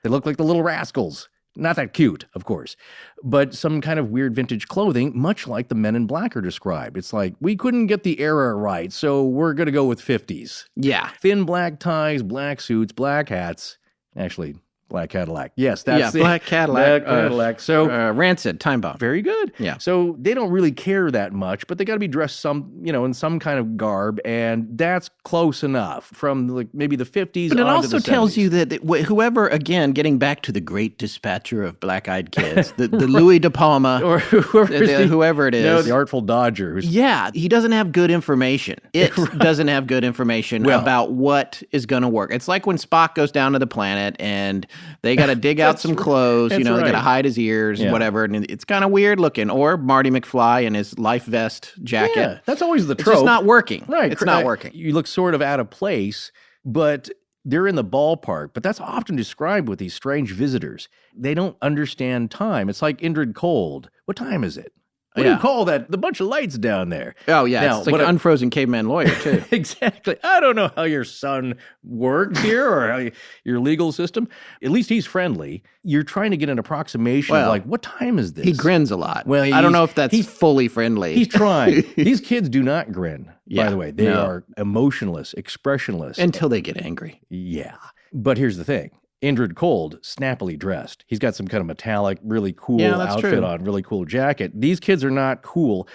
They look like the Little Rascals. Not that cute, of course, but some kind of weird vintage clothing, much like the Men in Black are described. It's like, we couldn't get the era right, so we're going to go with 50s. Yeah. Thin black ties, black suits, black hats. Actually, Black Cadillac. Yes, that's it. Black Cadillac. Black Cadillac. So Rancid, Time Bomb. Very good. Yeah. So they don't really care that much, but they got to be dressed in some kind of garb, and that's close enough from like maybe the 50s. But it on also to the tells 70s. you that whoever, again, getting back to the great dispatcher of black-eyed kids, the Louis De Palma, or whoever it is. No, the Artful Dodger. He doesn't have good information. It doesn't have good information about what is going to work. It's like when Spock goes down to the planet and they got to dig out some clothes, they got to hide his ears, whatever, and it's kind of weird looking. Or Marty McFly in his life vest jacket. Yeah, that's always the trope. It's just not working. Right. It's not working. You look sort of out of place, but they're in the ballpark. But that's often described with these strange visitors. They don't understand time. It's like Indrid Cold. What time is it? What do you call that? The bunch of lights down there. Oh, yeah. Now, it's like an unfrozen caveman lawyer, too. Exactly. I don't know how your son works here or how your legal system. At least he's friendly. You're trying to get an approximation of like, what time is this? He grins a lot. Well, I don't know if that's fully friendly. He's trying. These kids do not grin, by the way. They are emotionless, expressionless. Until they get angry. Yeah. But here's the thing. Indrid Cold, snappily dressed. He's got some kind of metallic, really cool outfit on, really cool jacket. These kids are not cool.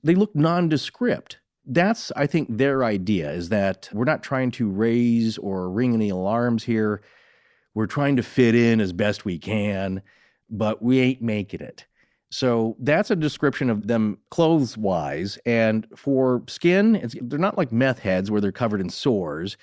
They look nondescript. that's, I think, their idea, is that we're not trying to raise or ring any alarms here. We're trying to fit in as best we can, but we ain't making it. So that's a description of them clothes-wise. And for skin, they're not like meth heads where they're covered in sores,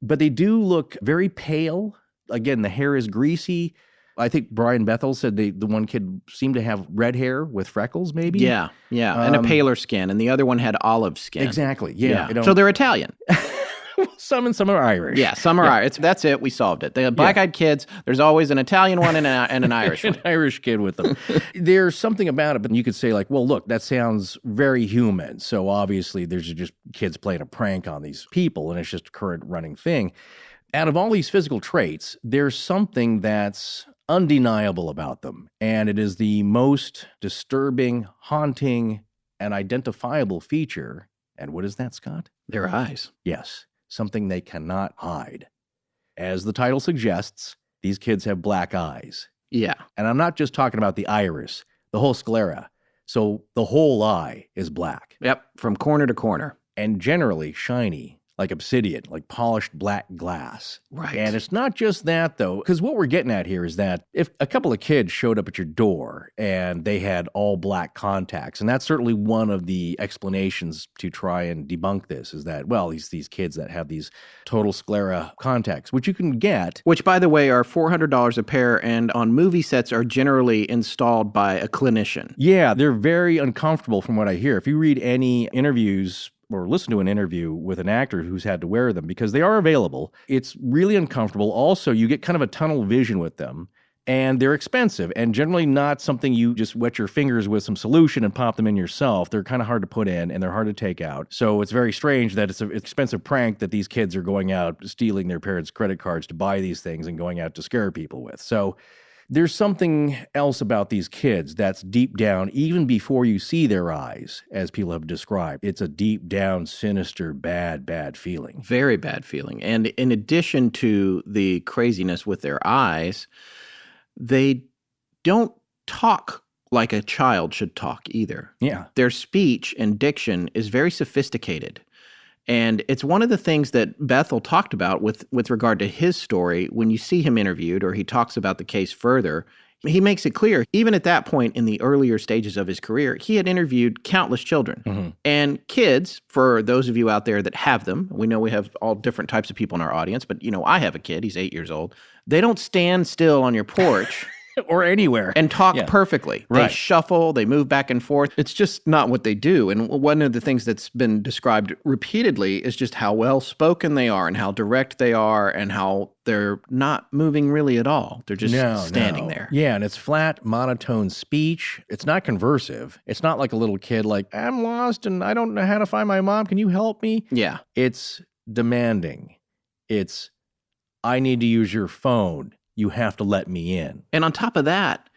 but they do look very pale. Again, the hair is greasy. I think Brian Bethel said the one kid seemed to have red hair with freckles, maybe? Yeah, and a paler skin, and the other one had olive skin. Exactly, yeah. So they're Italian. Some are Irish. Yeah, some are Irish. That's it. We solved it. The black-eyed kids, there's always an Italian one and an Irish one. An Irish kid with them. There's something about it, but you could say like, well, look, that sounds very human. So obviously there's just kids playing a prank on these people, and it's just a current running thing. Out of all these physical traits, there's something that's undeniable about them, and it is the most disturbing, haunting, and identifiable feature. And what is that, Scott? Their eyes. Yes. Something they cannot hide. As the title suggests, these kids have black eyes. Yeah. And I'm not just talking about the iris, the whole sclera. So the whole eye is black. Yep, from corner to corner. And generally shiny, like obsidian, like polished black glass. Right. And it's not just that, though, because what we're getting at here is that if a couple of kids showed up at your door and they had all black contacts, and that's certainly one of the explanations to try and debunk this, is that, well, these kids that have these total sclera contacts, which you can get. Which, by the way, are $400 a pair, and on movie sets are generally installed by a clinician. Yeah, they're very uncomfortable from what I hear. If you read any interviews or listen to an interview with an actor who's had to wear them, because they are available, it's really uncomfortable. Also, you get kind of a tunnel vision with them, and they're expensive, and generally not something you just wet your fingers with some solution and pop them in yourself. They're kind of hard to put in, and they're hard to take out. So it's very strange that it's an expensive prank that these kids are going out, stealing their parents' credit cards to buy these things and going out to scare people with. So there's something else about these kids that's deep down, even before you see their eyes, as people have described. It's a deep down, sinister, bad feeling. Very bad feeling. And in addition to the craziness with their eyes, they don't talk like a child should talk either. Yeah. Their speech and diction is very sophisticated. And it's one of the things that Bethel talked about with regard to his story. When you see him interviewed or he talks about the case further, he makes it clear, even at that point in the earlier stages of his career, he had interviewed countless children. Mm-hmm. And kids, for those of you out there that have them, we know we have all different types of people in our audience, but I have a kid, he's 8 years old. They don't stand still on your porch or anywhere and talk perfectly. Right. They shuffle, they move back and forth. It's just not what they do. And one of the things that's been described repeatedly is just how well spoken they are and how direct they are and how they're not moving really at all. They're just standing there. Yeah, and it's flat, monotone speech. It's not conversive. It's not like a little kid like, I'm lost and I don't know how to find my mom. Can you help me? Yeah. It's demanding. It's, I need to use your phone. You have to let me in. And on top of that,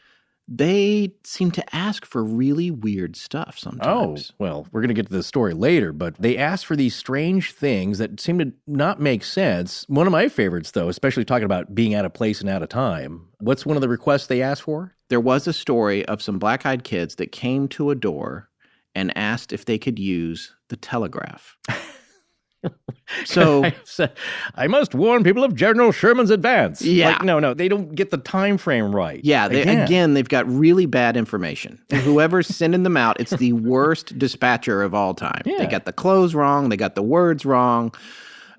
they seem to ask for really weird stuff sometimes. Oh, well, we're going to get to the story later, but they ask for these strange things that seem to not make sense. One of my favorites, though, especially talking about being out of place and out of time. What's one of the requests they asked for? There was a story of some black-eyed kids that came to a door and asked if they could use the telegraph. So I must warn people of General Sherman's advance. Yeah. Like, no, they don't get the time frame right. Yeah, they've got really bad information. And whoever's sending them out, it's the worst dispatcher of all time. Yeah. They got the clothes wrong. They got the words wrong.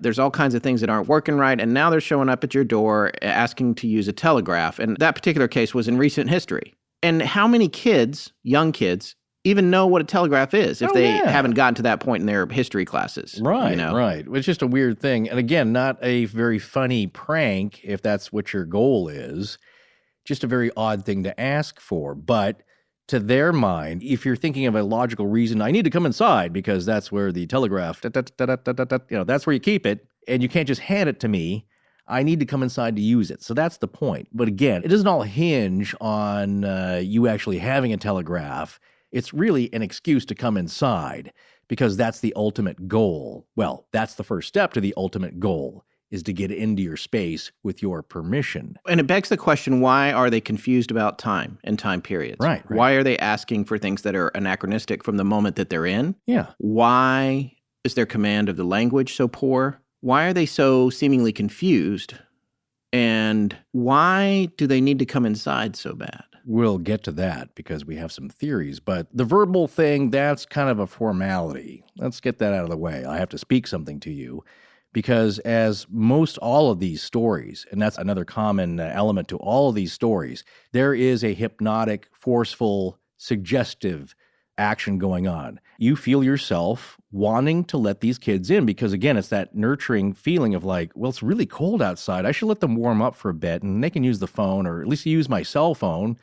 There's all kinds of things that aren't working right. And now they're showing up at your door asking to use a telegraph. And that particular case was in recent history. And how many kids, young kids, even know what a telegraph is if they haven't gotten to that point in their history classes. Right, right. It's just a weird thing. And again, not a very funny prank if that's what your goal is. Just a very odd thing to ask for. But to their mind, if you're thinking of a logical reason, I need to come inside because that's where the telegraph, that's where you keep it, and you can't just hand it to me. I need to come inside to use it. So that's the point. But again, it doesn't all hinge on you actually having a telegraph. It's really an excuse to come inside because that's the ultimate goal. Well, that's the first step to the ultimate goal, is to get into your space with your permission. And it begs the question, why are they confused about time and time periods? Right. Why are they asking for things that are anachronistic from the moment that they're in? Yeah. Why Is their command of the language so poor? Why are they so seemingly confused? And why do they need to come inside so bad? We'll get to that because we have some theories, but the verbal thing, that's kind of a formality. Let's get that out of the way. I have to speak something to you because as most all of these stories, and that's another common element to all of these stories, there is a hypnotic, forceful, suggestive action going on. You feel yourself wanting to let these kids in because, again, it's that nurturing feeling of like, well, it's really cold outside. I should let them warm up for a bit and they can use the phone or at least use my cell phone.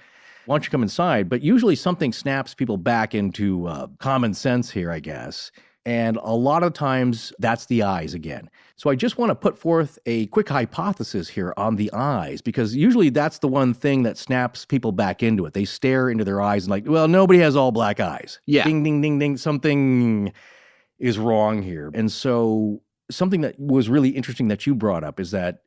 Why don't you come inside? But usually something snaps people back into common sense here, I guess. And a lot of times that's the eyes again. So I just want to put forth a quick hypothesis here on the eyes, because usually that's the one thing that snaps people back into it. They stare into their eyes and like, well, nobody has all black eyes. Yeah. Ding, ding, ding, ding. Something is wrong here. And so something that was really interesting that you brought up is that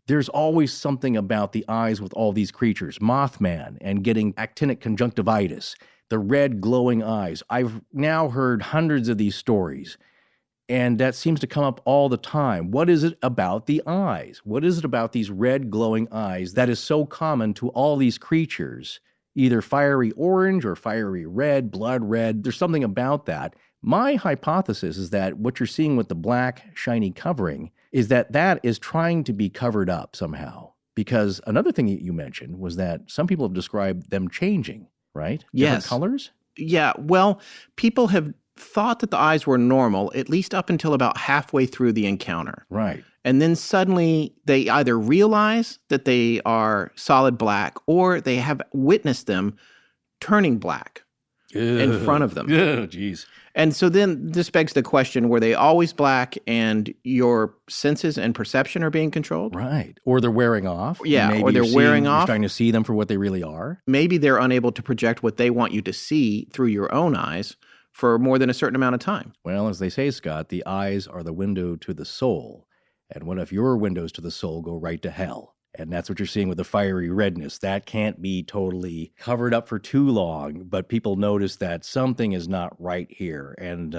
there's always something about the eyes with all these creatures. Mothman and getting actinic conjunctivitis. The red glowing eyes. I've now heard hundreds of these stories, and that seems to come up all the time. What is it about the eyes? What is it about these red glowing eyes that is so common to all these creatures? Either fiery orange or fiery red, blood red. There's something about that. My hypothesis is that what you're seeing with the black, shiny covering is that that is trying to be covered up somehow. Because another thing that you mentioned was that some people have described them changing. Right? Different Yes. colors? Yeah. Well, people have thought that the eyes were normal, at least up until about halfway through the encounter. Right. And then suddenly they either realize that they are solid black or they have witnessed them turning black in front of them. Oh, geez. And so then this begs the question, were they always black and your senses and perception are being controlled? Right. Or they're wearing off. Yeah, Maybe or they're wearing off. You're starting to see them for what they really are. Maybe they're unable to project what they want you to see through your own eyes for more than a certain amount of time. Well, as they say, Scott, the eyes are the window to the soul. And what if your windows to the soul go right to hell? And that's what you're seeing with the fiery redness. That can't be totally covered up for too long, but people notice that something is not right here. And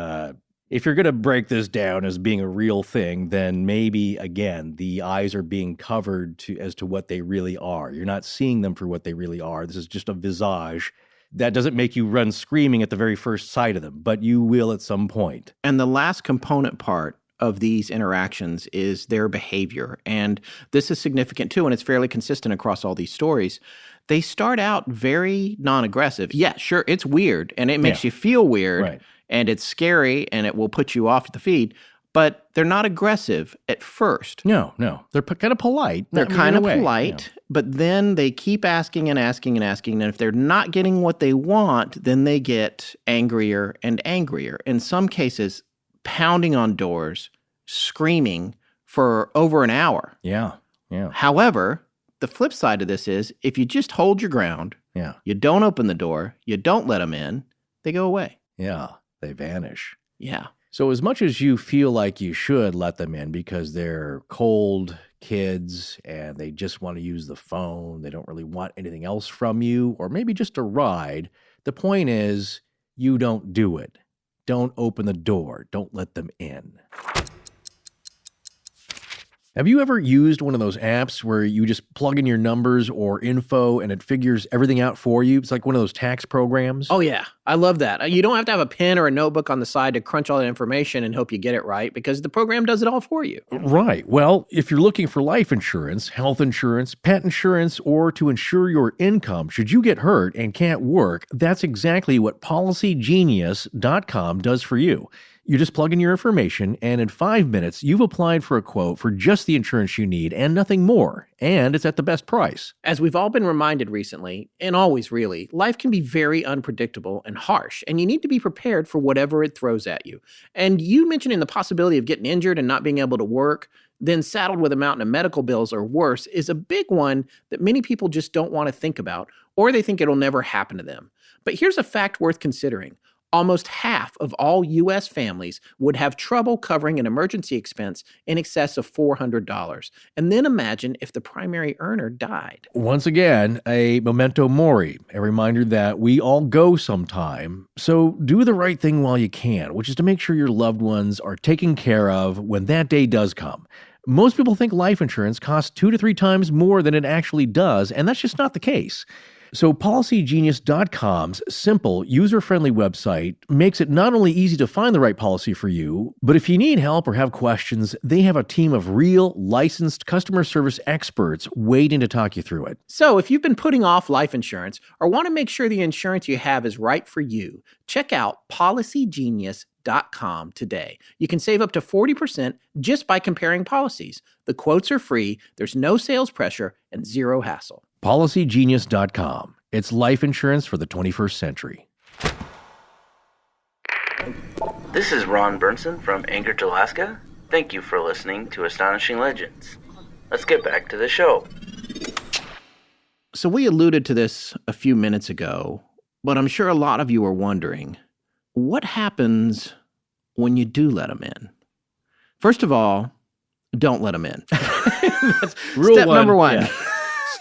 if you're going to break this down as being a real thing, then maybe, again, the eyes are being covered as to what they really are. You're not seeing them for what they really are. This is just a visage. That doesn't make you run screaming at the very first sight of them, but you will at some point. And the last component part of these interactions is their behavior. And this is significant too, and it's fairly consistent across all these stories. They start out very non-aggressive. Yeah, sure, it's weird, and it makes you feel weird, Right. and it's scary, and it will put you off the feed, but they're not aggressive at first. No. They're kind of polite. They're Not in kind a of way, polite, but then they keep asking and asking and asking, and if they're not getting what they want, then they get angrier and angrier. In some cases, pounding on doors, screaming for over an hour. Yeah. However, the flip side of this is if you just hold your ground, you don't open the door, you don't let them in, they go away. Yeah, they vanish. Yeah. So as much as you feel like you should let them in because they're cold kids and they just want to use the phone, they don't really want anything else from you, or maybe just a ride, the point is you don't do it. Don't open the door. Don't let them in. Have you ever used one of those apps where you just plug in your numbers or info and it figures everything out for you? It's like one of those tax programs. Oh, yeah. I love that. You don't have to have a pen or a notebook on the side to crunch all that information and hope you get it right because the program does it all for you. Right. Well, if you're looking for life insurance, health insurance, pet insurance, or to insure your income should you get hurt and can't work, that's exactly what PolicyGenius.com does for you. You just plug in your information, and in 5 minutes, you've applied for a quote for just the insurance you need and nothing more. And it's at the best price. As we've all been reminded recently, and always really, life can be very unpredictable and harsh, and you need to be prepared for whatever it throws at you. And you mentioning the possibility of getting injured and not being able to work, then saddled with a mountain of medical bills or worse, is a big one that many people just don't want to think about, or they think it'll never happen to them. But here's a fact worth considering. Almost half of all U.S. families would have trouble covering an emergency expense in excess of $400. And then imagine if the primary earner died. Once again, a memento mori, a reminder that we all go sometime. So do the right thing while you can, which is to make sure your loved ones are taken care of when that day does come. Most people think life insurance costs 2 to 3 times more than it actually does, and that's just not the case. So PolicyGenius.com's simple, user-friendly website makes it not only easy to find the right policy for you, but if you need help or have questions, they have a team of real, licensed customer service experts waiting to talk you through it. So if you've been putting off life insurance or want to make sure the insurance you have is right for you, check out PolicyGenius.com today. You can save up to 40% just by comparing policies. The quotes are free, there's no sales pressure, and zero hassle. PolicyGenius.com. It's life insurance for the 21st century. This is Ron Burnson from Anchorage, Alaska. Thank you for listening to Astonishing Legends. Let's get back to the show. So we alluded to this a few minutes ago, but I'm sure a lot of you are wondering, what happens when you do let them in? First of all, don't let them in. That's rule step number one. Yeah.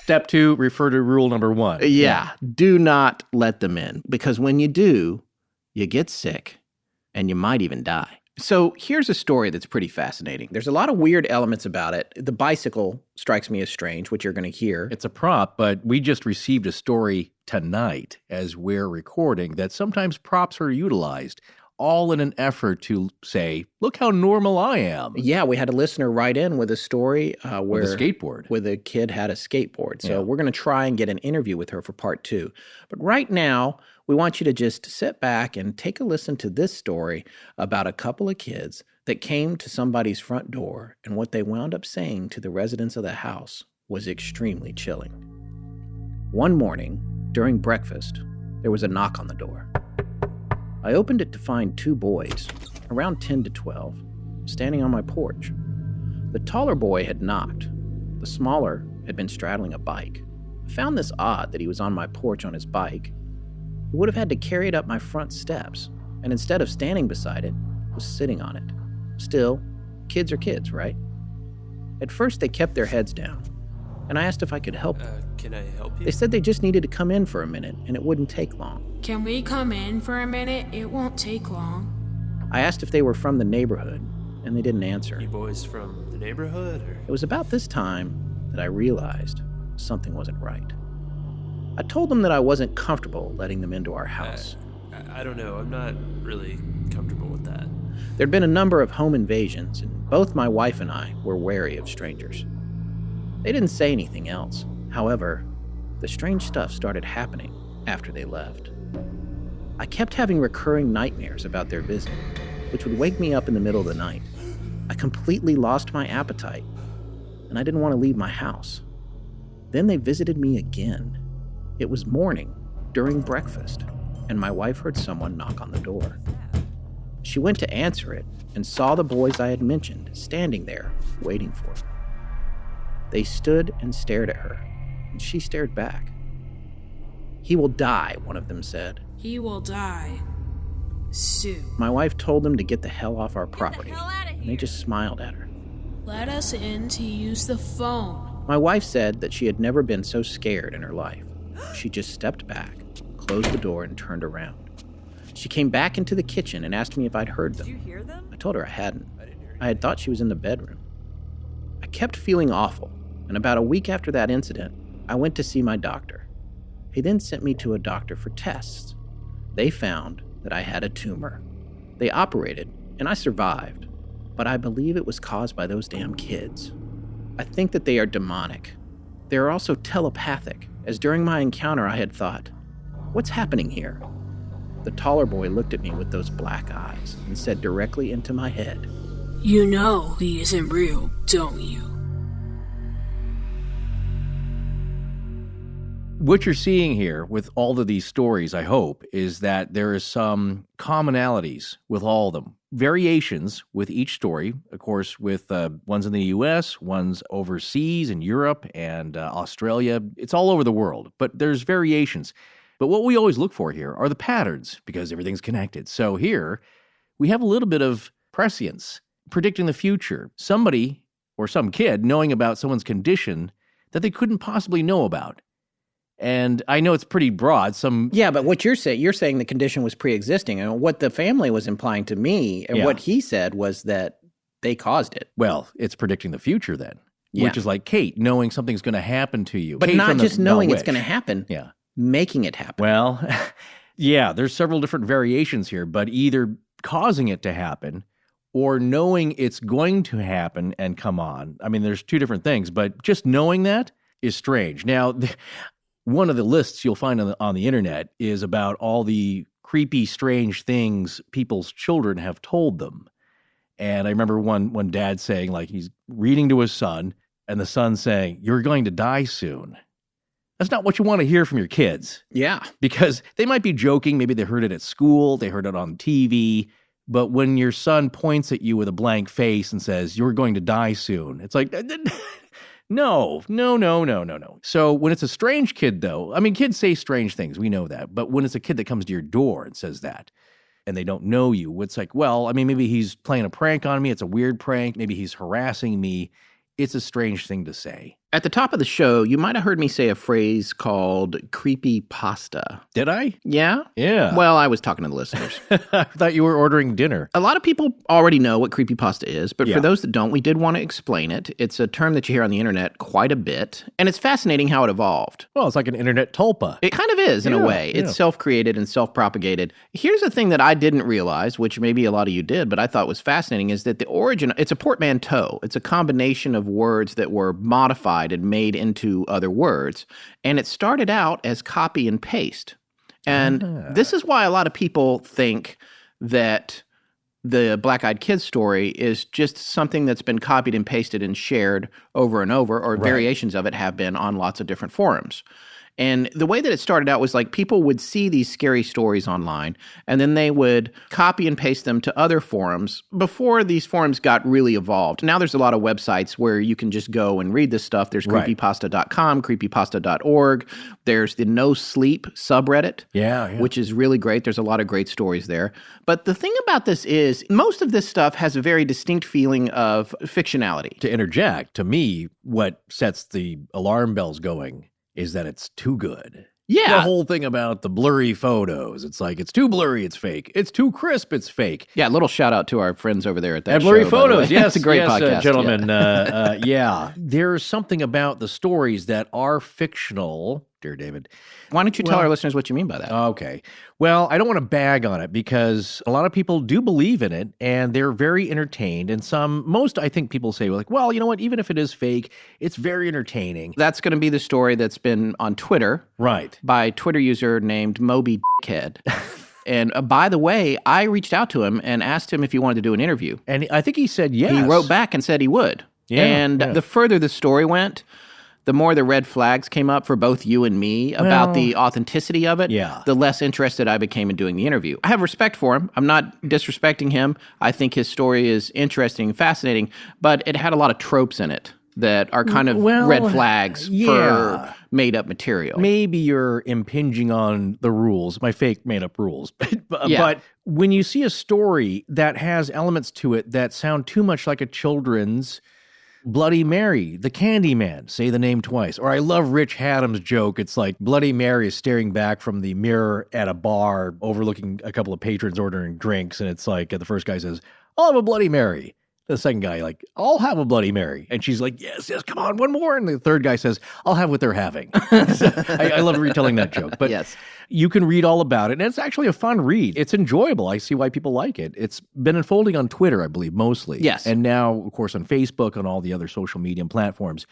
Step 2, refer to rule number 1. Yeah, do not let them in, because when you do, you get sick and you might even die. So here's a story that's pretty fascinating. There's a lot of weird elements about it. The bicycle strikes me as strange, which you're going to hear. It's a prop, but we just received a story tonight as we're recording that sometimes props are utilized, all in an effort to say, look how normal I am. Yeah, we had a listener write in with a story where with a skateboard. With a kid had a skateboard. So we're going to try and get an interview with her for part 2. But right now, we want you to just sit back and take a listen to this story about a couple of kids that came to somebody's front door, and what they wound up saying to the residents of the house was extremely chilling. One morning, during breakfast, there was a knock on the door. I opened it to find 2 boys, around 10 to 12, standing on my porch. The taller boy had knocked. The smaller had been straddling a bike. I found this odd that he was on my porch on his bike. He would have had to carry it up my front steps, and instead of standing beside it, was sitting on it. Still, kids are kids, right? At first, they kept their heads down, and I asked if I could help them. Can I help you? They said they just needed to come in for a minute, and it wouldn't take long. Can we come in for a minute? It won't take long. I asked if they were from the neighborhood, and they didn't answer. You boys from the neighborhood, or? It was about this time that I realized something wasn't right. I told them that I wasn't comfortable letting them into our house. I don't know. I'm not really comfortable with that. There'd been a number of home invasions, and both my wife and I were wary of strangers. They didn't say anything else. However, the strange stuff started happening after they left. I kept having recurring nightmares about their visit, which would wake me up in the middle of the night. I completely lost my appetite, and I didn't want to leave my house. Then they visited me again. It was morning, during breakfast, and my wife heard someone knock on the door. She went to answer it and saw the boys I had mentioned standing there, waiting for her. They stood and stared at her, and she stared back. "He will die," one of them said. He will die. Soon. My wife told them to get the hell off our property, and they just smiled at her. Let us in to use the phone. My wife said that she had never been so scared in her life. She just stepped back, closed the door, and turned around. She came back into the kitchen and asked me if I'd heard them. Did you hear them? I told her I hadn't. I had thought she was in the bedroom. I kept feeling awful, and about a week after that incident, I went to see my doctor. He then sent me to a doctor for tests. They found that I had a tumor. They operated, and I survived, but I believe it was caused by those damn kids. I think that they are demonic. They are also telepathic, as during my encounter I had thought, what's happening here? The taller boy looked at me with those black eyes and said directly into my head, You know he isn't real, don't you? What you're seeing here with all of these stories, I hope, is that there is some commonalities with all of them. Variations with each story, of course, with ones in the U.S., ones overseas in Europe and Australia. It's all over the world, but there's variations. But what we always look for here are the patterns because everything's connected. So here we have a little bit of prescience, predicting the future. Somebody or some kid knowing about someone's condition that they couldn't possibly know about. And I know it's pretty broad. Yeah, but what you're saying the condition was pre-existing. And what the family was implying to me and what he said was that they caused it. Well, it's predicting the future then, which is like Kate knowing something's going to happen to you. But Kate not just knowing it's going to happen. Yeah. Making it happen. Well, yeah, there's several different variations here, but either causing it to happen or knowing it's going to happen and come on. I mean, there's two different things, but just knowing that is strange. Now, one of the lists you'll find on the internet is about all the creepy, strange things people's children have told them. And I remember one dad saying, like, he's reading to his son, and the son saying, "You're going to die soon." That's not what you want to hear from your kids. Yeah. Because they might be joking. Maybe they heard it at school. They heard it on TV. But when your son points at you with a blank face and says, "You're going to die soon," it's like, no. So when it's a strange kid, though, I mean, kids say strange things. We know that. But when it's a kid that comes to your door and says that, and they don't know you, it's like, well, I mean, maybe he's playing a prank on me. It's a weird prank. Maybe he's harassing me. It's a strange thing to say. At the top of the show, you might have heard me say a phrase called creepypasta. Did I? Yeah? Yeah. Well, I was talking to the listeners. I thought you were ordering dinner. A lot of people already know what creepypasta is, but for those that don't, we did want to explain it. It's a term that you hear on the internet quite a bit, and it's fascinating how it evolved. Well, it's like an internet tulpa. It kind of is, in a way. It's self-created and self-propagated. Here's the thing that I didn't realize, which maybe a lot of you did, but I thought was fascinating, is that the origin, it's a portmanteau. It's a combination of words that were modified and made into other words. And it started out as copy and paste. And this is why a lot of people think that the Black Eyed Kids story is just something that's been copied and pasted and shared over and over, or variations of it have been on lots of different forums. And the way that it started out was like people would see these scary stories online, and then they would copy and paste them to other forums before these forums got really evolved. Now there's a lot of websites where you can just go and read this stuff. There's creepypasta.com, creepypasta.org. There's the No Sleep subreddit, which is really great. There's a lot of great stories there. But the thing about this is most of this stuff has a very distinct feeling of fictionality. To interject, to me, what sets the alarm bells going is that it's too good. Yeah. The whole thing about the blurry photos. It's like, it's too blurry, it's fake. It's too crisp, it's fake. Yeah, a little shout out to our friends over there at that Blurry show, Photos, yes. It's a great podcast. Gentlemen. There's something about the stories that are fictional. Dear David. Why don't you tell our listeners what you mean by that? Okay. Well, I don't want to bag on it because a lot of people do believe in it and they're very entertained. And most I think people say, like, well, you know what? Even if it is fake, it's very entertaining. That's going to be the story that's been on Twitter. Right. By a Twitter user named Moby Dickhead. And by the way, I reached out to him and asked him if he wanted to do an interview. And I think he said yes. He wrote back and said he would. The further the story went, the more the red flags came up for both you and me about the authenticity of it, the less interested I became in doing the interview. I have respect for him. I'm not disrespecting him. I think his story is interesting and fascinating, but it had a lot of tropes in it that are kind of red flags for made-up material. Maybe you're impinging on the rules, my fake made-up rules. But when you see a story that has elements to it that sound too much like a children's Bloody Mary, the Candyman, say the name twice. Or I love Rich Haddam's joke. It's like Bloody Mary is staring back from the mirror at a bar overlooking a couple of patrons ordering drinks. And it's like the first guy says, "I'll have a Bloody Mary." The second guy, like, "I'll have a Bloody Mary." And she's like, yes, come on, one more. And the third guy says, "I'll have what they're having." I love retelling that joke. But you can read all about it. And it's actually a fun read. It's enjoyable. I see why people like it. It's been unfolding on Twitter, I believe, mostly. Yes. And now, of course, on Facebook, on all the other social media platforms.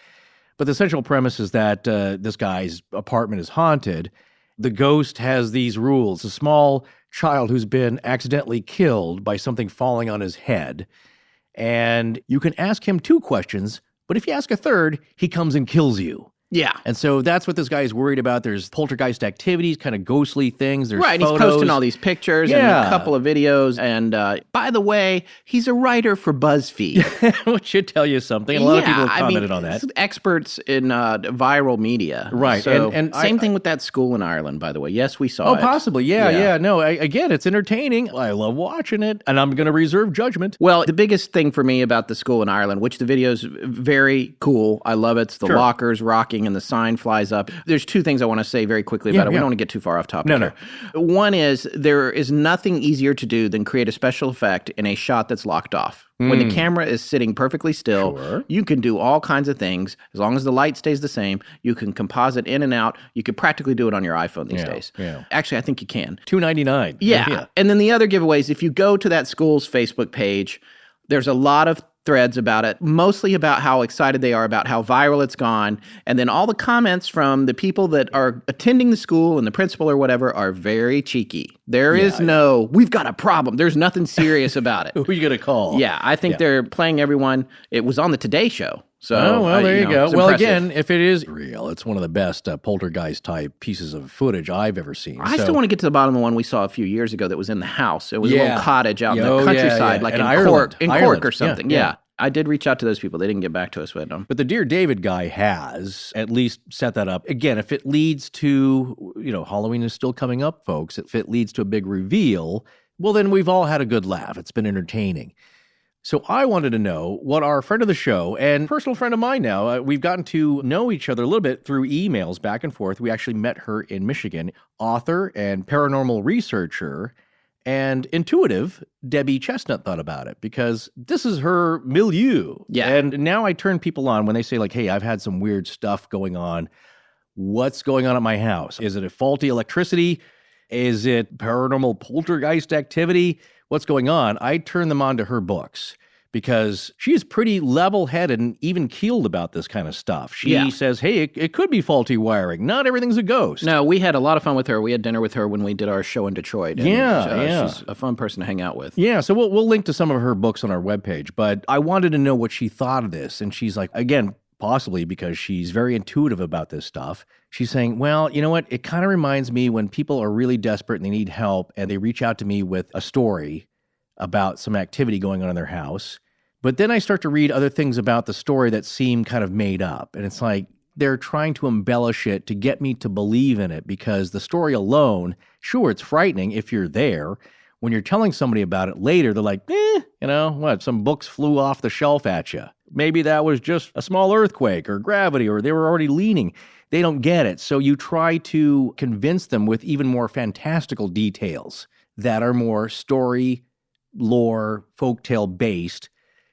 But the central premise is that this guy's apartment is haunted. The ghost has these rules. A small child who's been accidentally killed by something falling on his head. And you can ask him 2 questions, but if you ask a third, he comes and kills you. Yeah. And so that's what this guy is worried about. There's poltergeist activities, kind of ghostly things. There's right, photos. He's posting all these pictures and a couple of videos. And by the way, he's a writer for BuzzFeed. Which should tell you something. A lot of people have commented on that. Experts in viral media. Right. So, and same thing with that school in Ireland, by the way. Yes, we saw it. Oh, possibly. Yeah. No, again, it's entertaining. I love watching it. And I'm going to reserve judgment. Well, the biggest thing for me about the school in Ireland, which the video's very cool. I love it. It's the lockers rocking and the sign flies up. There's two things I want to say very quickly about it. We don't want to get too far off topic here. One is there is nothing easier to do than create a special effect in a shot that's locked off. When the camera is sitting perfectly still, you can do all kinds of things. As long as the light stays the same, you can composite in and out. You could practically do it on your iPhone these days. Yeah. Actually, I think you can. $2.99. Yeah. And then the other giveaways, if you go to that school's Facebook page, there's a lot of threads about it, mostly about how excited they are about how viral it's gone. And then all the comments from the people that are attending the school and the principal or whatever are very cheeky. There is no, we've got a problem. There's nothing serious about it. Who are you going to call? Yeah, I think they're playing everyone. It was on the Today Show. So, there you go. Well, impressive. again, if it is real, it's one of the best poltergeist-type pieces of footage I've ever seen. I still want to get to the bottom of the one we saw a few years ago that was in the house. It was a little cottage out in the countryside, like in Cork or something. Yeah. I did reach out to those people. They didn't get back to us, but the Dear David guy has at least set that up. Again, if it leads to, Halloween is still coming up, folks. If it leads to a big reveal, well, then we've all had a good laugh. It's been entertaining. So I wanted to know what our friend of the show and personal friend of mine now, we've gotten to know each other a little bit through emails back and forth. We actually met her in Michigan, author and paranormal researcher and intuitive Debbie Chestnut thought about it because this is her milieu. Yeah. And now I turn people on when they say like, hey, I've had some weird stuff going on. What's going on at my house? Is it a faulty electricity? Is it paranormal poltergeist activity? What's going on? I turn them on to her books because she's pretty level-headed and even-keeled about this kind of stuff. She says, hey, it could be faulty wiring. Not everything's a ghost. No, we had a lot of fun with her. We had dinner with her when we did our show in Detroit. And she's a fun person to hang out with. Yeah, so we'll link to some of her books on our webpage. But I wanted to know what she thought of this. And she's like, again, possibly because she's very intuitive about this stuff. She's saying, well, you know what? It kind of reminds me when people are really desperate and they need help and they reach out to me with a story about some activity going on in their house. But then I start to read other things about the story that seem kind of made up. And it's like they're trying to embellish it to get me to believe in it because the story alone, sure, it's frightening if you're there. When you're telling somebody about it later, they're like, some books flew off the shelf at you. Maybe that was just a small earthquake or gravity or they were already leaning. They don't get it. So you try to convince them with even more fantastical details that are more story, lore, folktale based.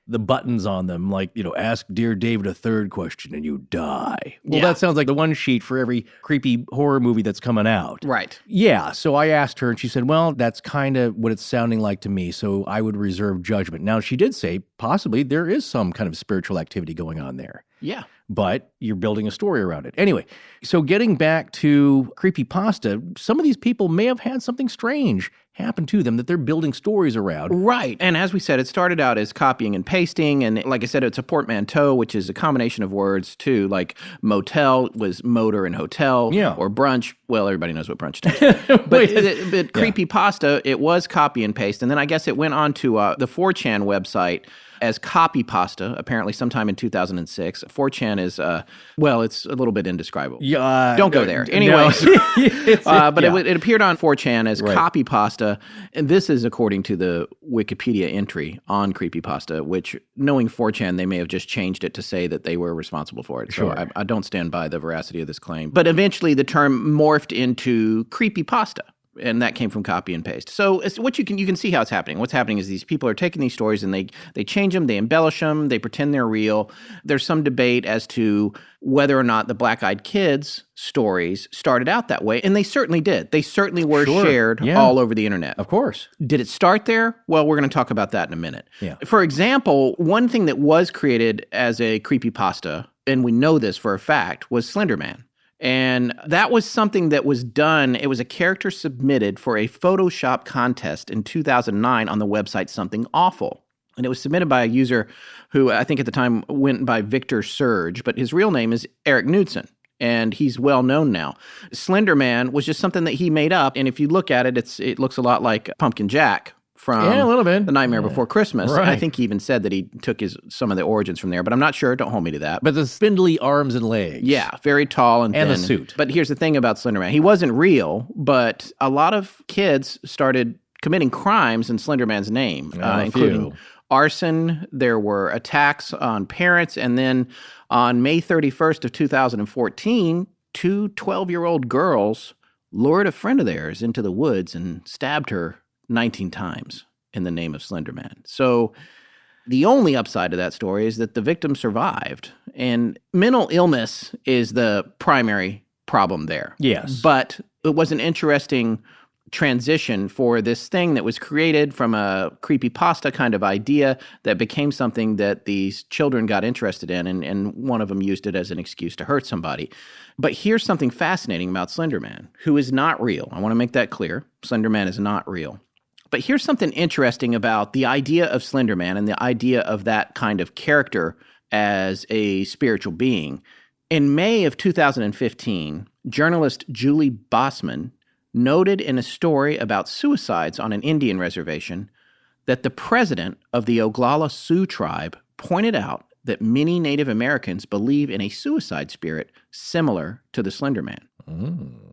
The buttons on them, like, ask Dear David a third question and you die. Well, that sounds like the one sheet for every creepy horror movie that's coming out. Right. Yeah, so I asked her and she said, well, that's kind of what it's sounding like to me, so I would reserve judgment. Now, she did say possibly there is some kind of spiritual activity going on there. Yeah. But you're building a story around it. Anyway, so getting back to Creepypasta, some of these people may have had something strange happen to them that they're building stories around. Right. And as we said, it started out as copying and pasting. And like I said, it's a portmanteau, which is a combination of words too. Like motel was motor and hotel. Or brunch. Well, everybody knows what brunch is. But Creepypasta, it was copy and paste. And then I guess it went on to the 4chan website as Copypasta, apparently sometime in 2006. 4chan is, it's a little bit indescribable. Yeah. Don't go there. Anyways, but it appeared on 4chan as Copypasta, and this is according to the Wikipedia entry on Creepypasta, which, knowing 4chan, they may have just changed it to say that they were responsible for it. So I don't stand by the veracity of this claim. But eventually the term morphed into Creepypasta. And that came from copy and paste. So it's what you can see how it's happening. What's happening is these people are taking these stories and they change them, they embellish them, they pretend they're real. There's some debate as to whether or not the Black Eyed Kids stories started out that way. And they certainly did. They certainly were shared all over the internet. Of course. Did it start there? Well, we're going to talk about that in a minute. Yeah. For example, one thing that was created as a creepypasta, and we know this for a fact, was Slender Man. And that was something that was done. It was a character submitted for a Photoshop contest in 2009 on the website Something Awful. And it was submitted by a user who I think at the time went by Victor Surge, but his real name is Eric Knudsen. and he's well known now. Slender Man was just something that he made up, and if you look at it, it looks a lot like Pumpkin Jack from a little bit. The Nightmare Before Christmas. Right. I think he even said that he took some of the origins from there, but I'm not sure. Don't hold me to that. But the spindly arms and legs. Yeah, very tall and thin. And the suit. But here's the thing about Slender Man. He wasn't real, but a lot of kids started committing crimes in Slender Man's name, including arson. There were attacks on parents, and then on May 31st of 2014, two 12-year-old girls lured a friend of theirs into the woods and stabbed her 19 times in the name of Slender Man. So the only upside to that story is that the victim survived. And mental illness is the primary problem there. Yes. But it was an interesting transition for this thing that was created from a creepypasta kind of idea that became something that these children got interested in, and one of them used it as an excuse to hurt somebody. But here's something fascinating about Slender Man, who is not real. I want to make that clear. Slender Man is not real. But here's something interesting about the idea of Slender Man and the idea of that kind of character as a spiritual being. In May of 2015, journalist Julie Bossman noted in a story about suicides on an Indian reservation that the president of the Oglala Sioux tribe pointed out that many Native Americans believe in a suicide spirit similar to the Slender Man.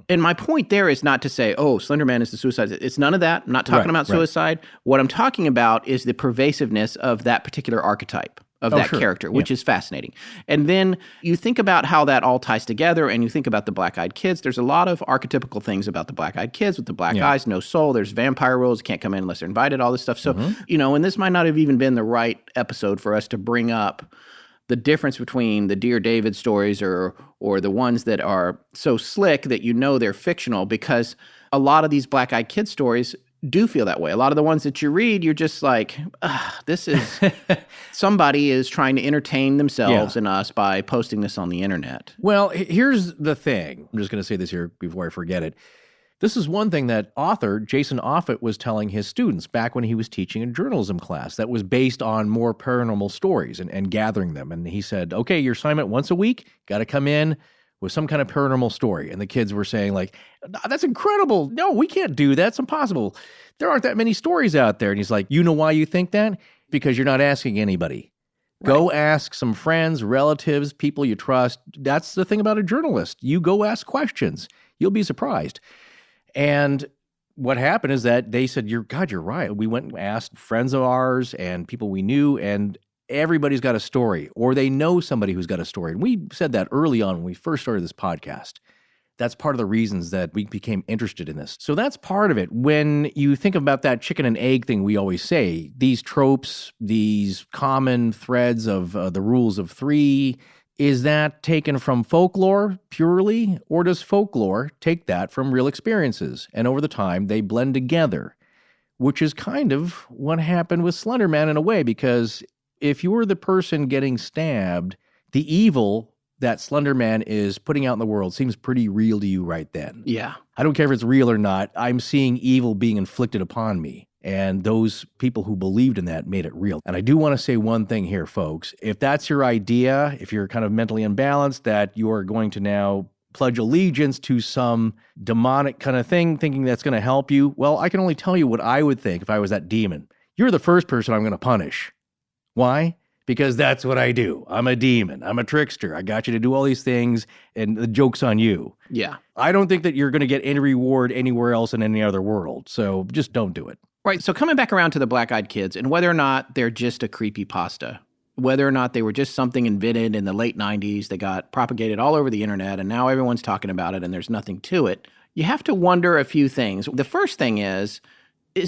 And my point there is not to say, oh, Slender Man is the suicide. It's none of that. I'm not talking about suicide. What I'm talking about is the pervasiveness of that particular archetype, of that character, which is fascinating. And then you think about how that all ties together, and you think about the Black-Eyed Kids. There's a lot of archetypical things about the Black-Eyed Kids with the black eyes, no soul. There's vampire rules. Can't come in unless they're invited, all this stuff. So, and this might not have even been the right episode for us to bring up the difference between the Dear David stories or the ones that are so slick that they're fictional, because a lot of these Black-Eyed Kid stories do feel that way. A lot of the ones that you read, you're just like, this is somebody is trying to entertain themselves and us by posting this on the internet. Well, here's the thing. I'm just going to say this here before I forget it. This is one thing that author Jason Offutt was telling his students back when he was teaching a journalism class that was based on more paranormal stories and gathering them. And he said, okay, your assignment once a week, got to come in with some kind of paranormal story. And the kids were saying like, that's incredible. No, we can't do that. It's impossible. There aren't that many stories out there. And he's like, you know why you think that? Because you're not asking anybody. Right. Go ask some friends, relatives, people you trust. That's the thing about a journalist. You go ask questions. You'll be surprised. And what happened is that they said, you're right. We went and asked friends of ours and people we knew, and everybody's got a story, or they know somebody who's got a story. And we said that early on when we first started this podcast. That's part of the reasons that we became interested in this. So that's part of it. When you think about that chicken and egg thing we always say, these tropes, these common threads of the rules of three, is that taken from folklore purely, or does folklore take that from real experiences? And over the time, they blend together, which is kind of what happened with Slender Man in a way, because if you were the person getting stabbed, the evil that Slender Man is putting out in the world seems pretty real to you right then. Yeah. I don't care if it's real or not. I'm seeing evil being inflicted upon me. And those people who believed in that made it real. And I do want to say one thing here, folks. If that's your idea, if you're kind of mentally imbalanced, that you are going to now pledge allegiance to some demonic kind of thing, thinking that's going to help you, well, I can only tell you what I would think if I was that demon. You're the first person I'm going to punish. Why? Because that's what I do. I'm a demon. I'm a trickster. I got you to do all these things, and the joke's on you. Yeah. I don't think that you're going to get any reward anywhere else in any other world, so just don't do it. Right, so coming back around to the Black-Eyed Kids, and whether or not they're just a creepypasta, whether or not they were just something invented in the late 90s that got propagated all over the internet, and now everyone's talking about it and there's nothing to it, you have to wonder a few things. The first thing is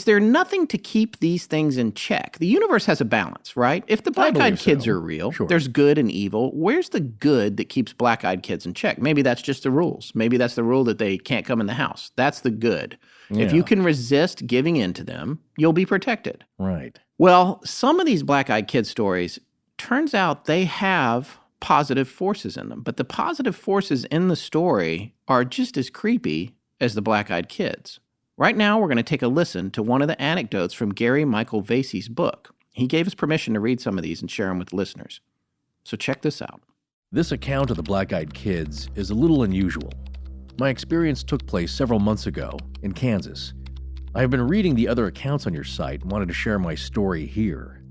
there nothing to keep these things in check? The universe has a balance, right? If the Black-Eyed Kids are real, there's good and evil. Where's the good that keeps Black-Eyed Kids in check? Maybe that's just the rules. Maybe that's the rule that they can't come in the house. That's the good. Yeah. If you can resist giving in to them, you'll be protected. Right. Well, some of these Black-Eyed Kid stories, turns out they have positive forces in them. But the positive forces in the story are just as creepy as the Black-Eyed Kids. Right now, we're going to take a listen to one of the anecdotes from Gary Michael Vasey's book. He gave us permission to read some of these and share them with listeners. So check this out. This account of the black-eyed kids is a little unusual. My experience took place several months ago in Kansas. I have been reading the other accounts on your site and wanted to share my story here.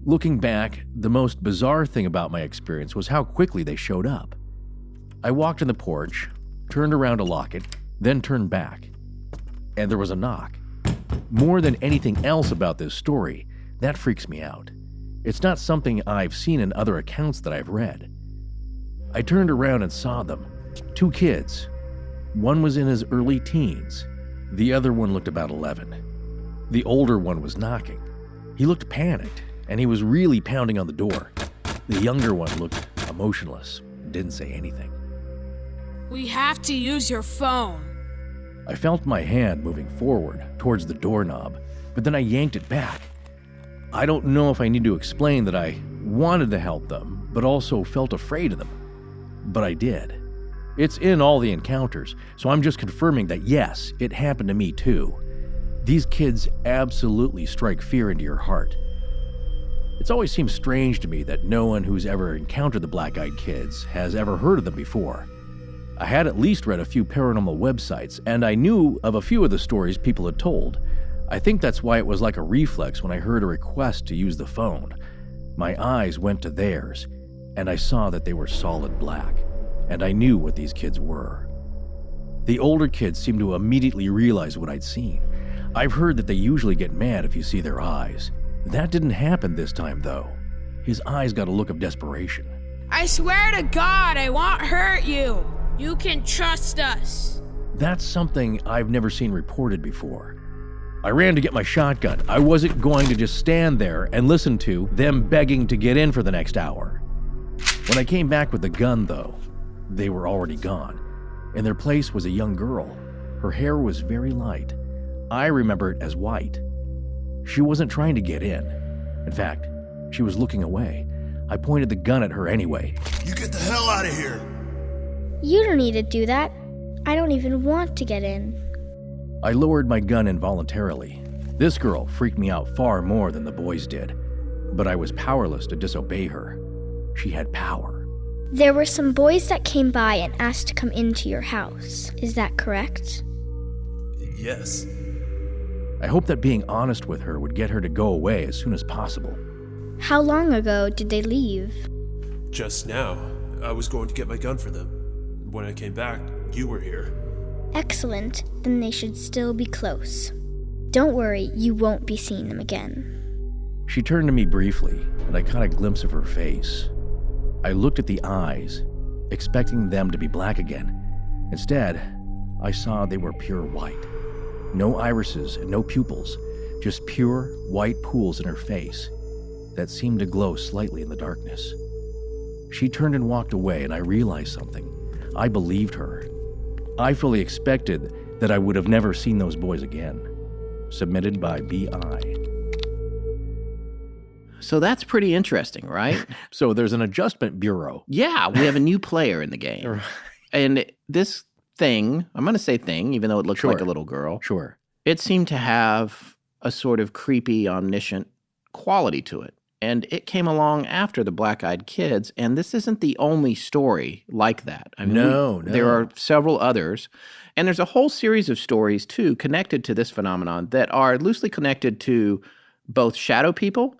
Looking back, the most bizarre thing about my experience was how quickly they showed up. I walked on the porch, turned around to lock it, then turned back. And there was a knock. More than anything else about this story, that freaks me out. It's not something I've seen in other accounts that I've read. I turned around and saw them. 2 kids. One was in his early teens. The other one looked about 11. The older one was knocking. He looked panicked, and he was really pounding on the door. The younger one looked emotionless and didn't say anything. We have to use your phone. I felt my hand moving forward towards the doorknob, but then I yanked it back. I don't know if I need to explain that I wanted to help them, but also felt afraid of them. But I did. It's in all the encounters, so I'm just confirming that yes, it happened to me too. These kids absolutely strike fear into your heart. It's always seemed strange to me that no one who's ever encountered the black-eyed kids has ever heard of them before. I had at least read a few paranormal websites, and I knew of a few of the stories people had told. I think that's why it was like a reflex when I heard a request to use the phone. My eyes went to theirs, and I saw that they were solid black, and I knew what these kids were. The older kids seemed to immediately realize what I'd seen. I've heard that they usually get mad if you see their eyes. That didn't happen this time, though. His eyes got a look of desperation. I swear to God, I won't hurt you. You can trust us. That's something I've never seen reported before. I ran to get my shotgun. I wasn't going to just stand there and listen to them begging to get in for the next hour. When I came back with the gun, though, they were already gone. In their place was a young girl. Her hair was very light. I remember it as white. She wasn't trying to get in. In fact, she was looking away. I pointed the gun at her anyway. You get the hell out of here! You don't need to do that. I don't even want to get in. I lowered my gun involuntarily. This girl freaked me out far more than the boys did, but I was powerless to disobey her. She had power. There were some boys that came by and asked to come into your house. Is that correct? Yes. I hoped that being honest with her would get her to go away as soon as possible. How long ago did they leave? Just now. I was going to get my gun for them. When I came back, you were here. Excellent. Then they should still be close. Don't worry, you won't be seeing them again. She turned to me briefly, and I caught a glimpse of her face. I looked at the eyes, expecting them to be black again. Instead, I saw they were pure white. No irises and no pupils, just pure white pools in her face that seemed to glow slightly in the darkness. She turned and walked away, and I realized something. I believed her. I fully expected that I would have never seen those boys again. Submitted by B.I. So that's pretty interesting, right? So there's an adjustment bureau. Yeah, we have a new player in the game. And this thing, I'm going to say thing, even though it looks like a little girl. Sure. It seemed to have a sort of creepy, omniscient quality to it. And it came along after the black-eyed kids, and this isn't the only story like that. I mean, No. There are several others. And there's a whole series of stories, too, connected to this phenomenon that are loosely connected to both shadow people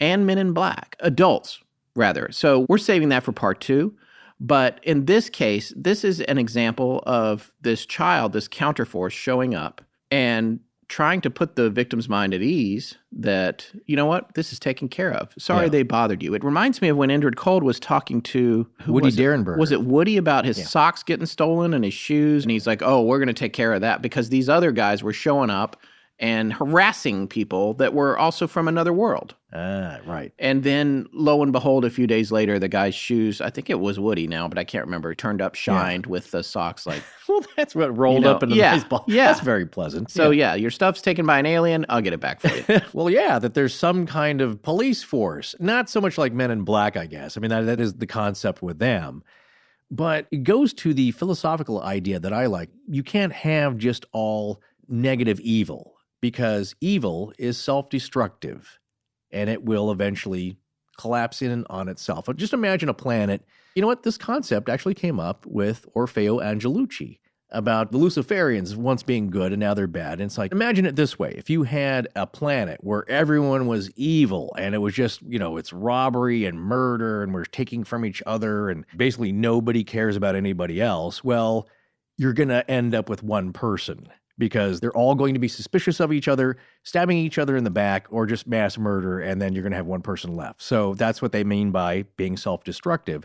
and men in black, adults, rather. So we're saving that for part 2. But in this case, this is an example of this child, this counterforce, showing up and trying to put the victim's mind at ease that, you know what, this is taken care of. Sorry they bothered you. It reminds me of when Indrid Cold was talking to Woody Derenberger. Was it Woody about his socks getting stolen and his shoes? And he's like, oh, we're going to take care of that because these other guys were showing up and harassing people that were also from another world. Right. And then, lo and behold, a few days later, the guy's shoes, I think it was Woody now, but I can't remember, turned up, shined with the socks like... Well, that's what rolled up in a nice ball. Yeah. That's very pleasant. So, your stuff's taken by an alien, I'll get it back for you. Well, yeah, that there's some kind of police force. Not so much like Men in Black, I guess. I mean, that is the concept with them. But it goes to the philosophical idea that I like. You can't have just all negative evil, because evil is self-destructive, and it will eventually collapse in and on itself. Just imagine a planet. You know what? This concept actually came up with Orfeo Angelucci about the Luciferians once being good and now they're bad. And it's like, imagine it this way. If you had a planet where everyone was evil and it was just, it's robbery and murder and we're taking from each other and basically nobody cares about anybody else, well, you're going to end up with one person because they're all going to be suspicious of each other, stabbing each other in the back, or just mass murder, and then you're going to have one person left. So that's what they mean by being self-destructive.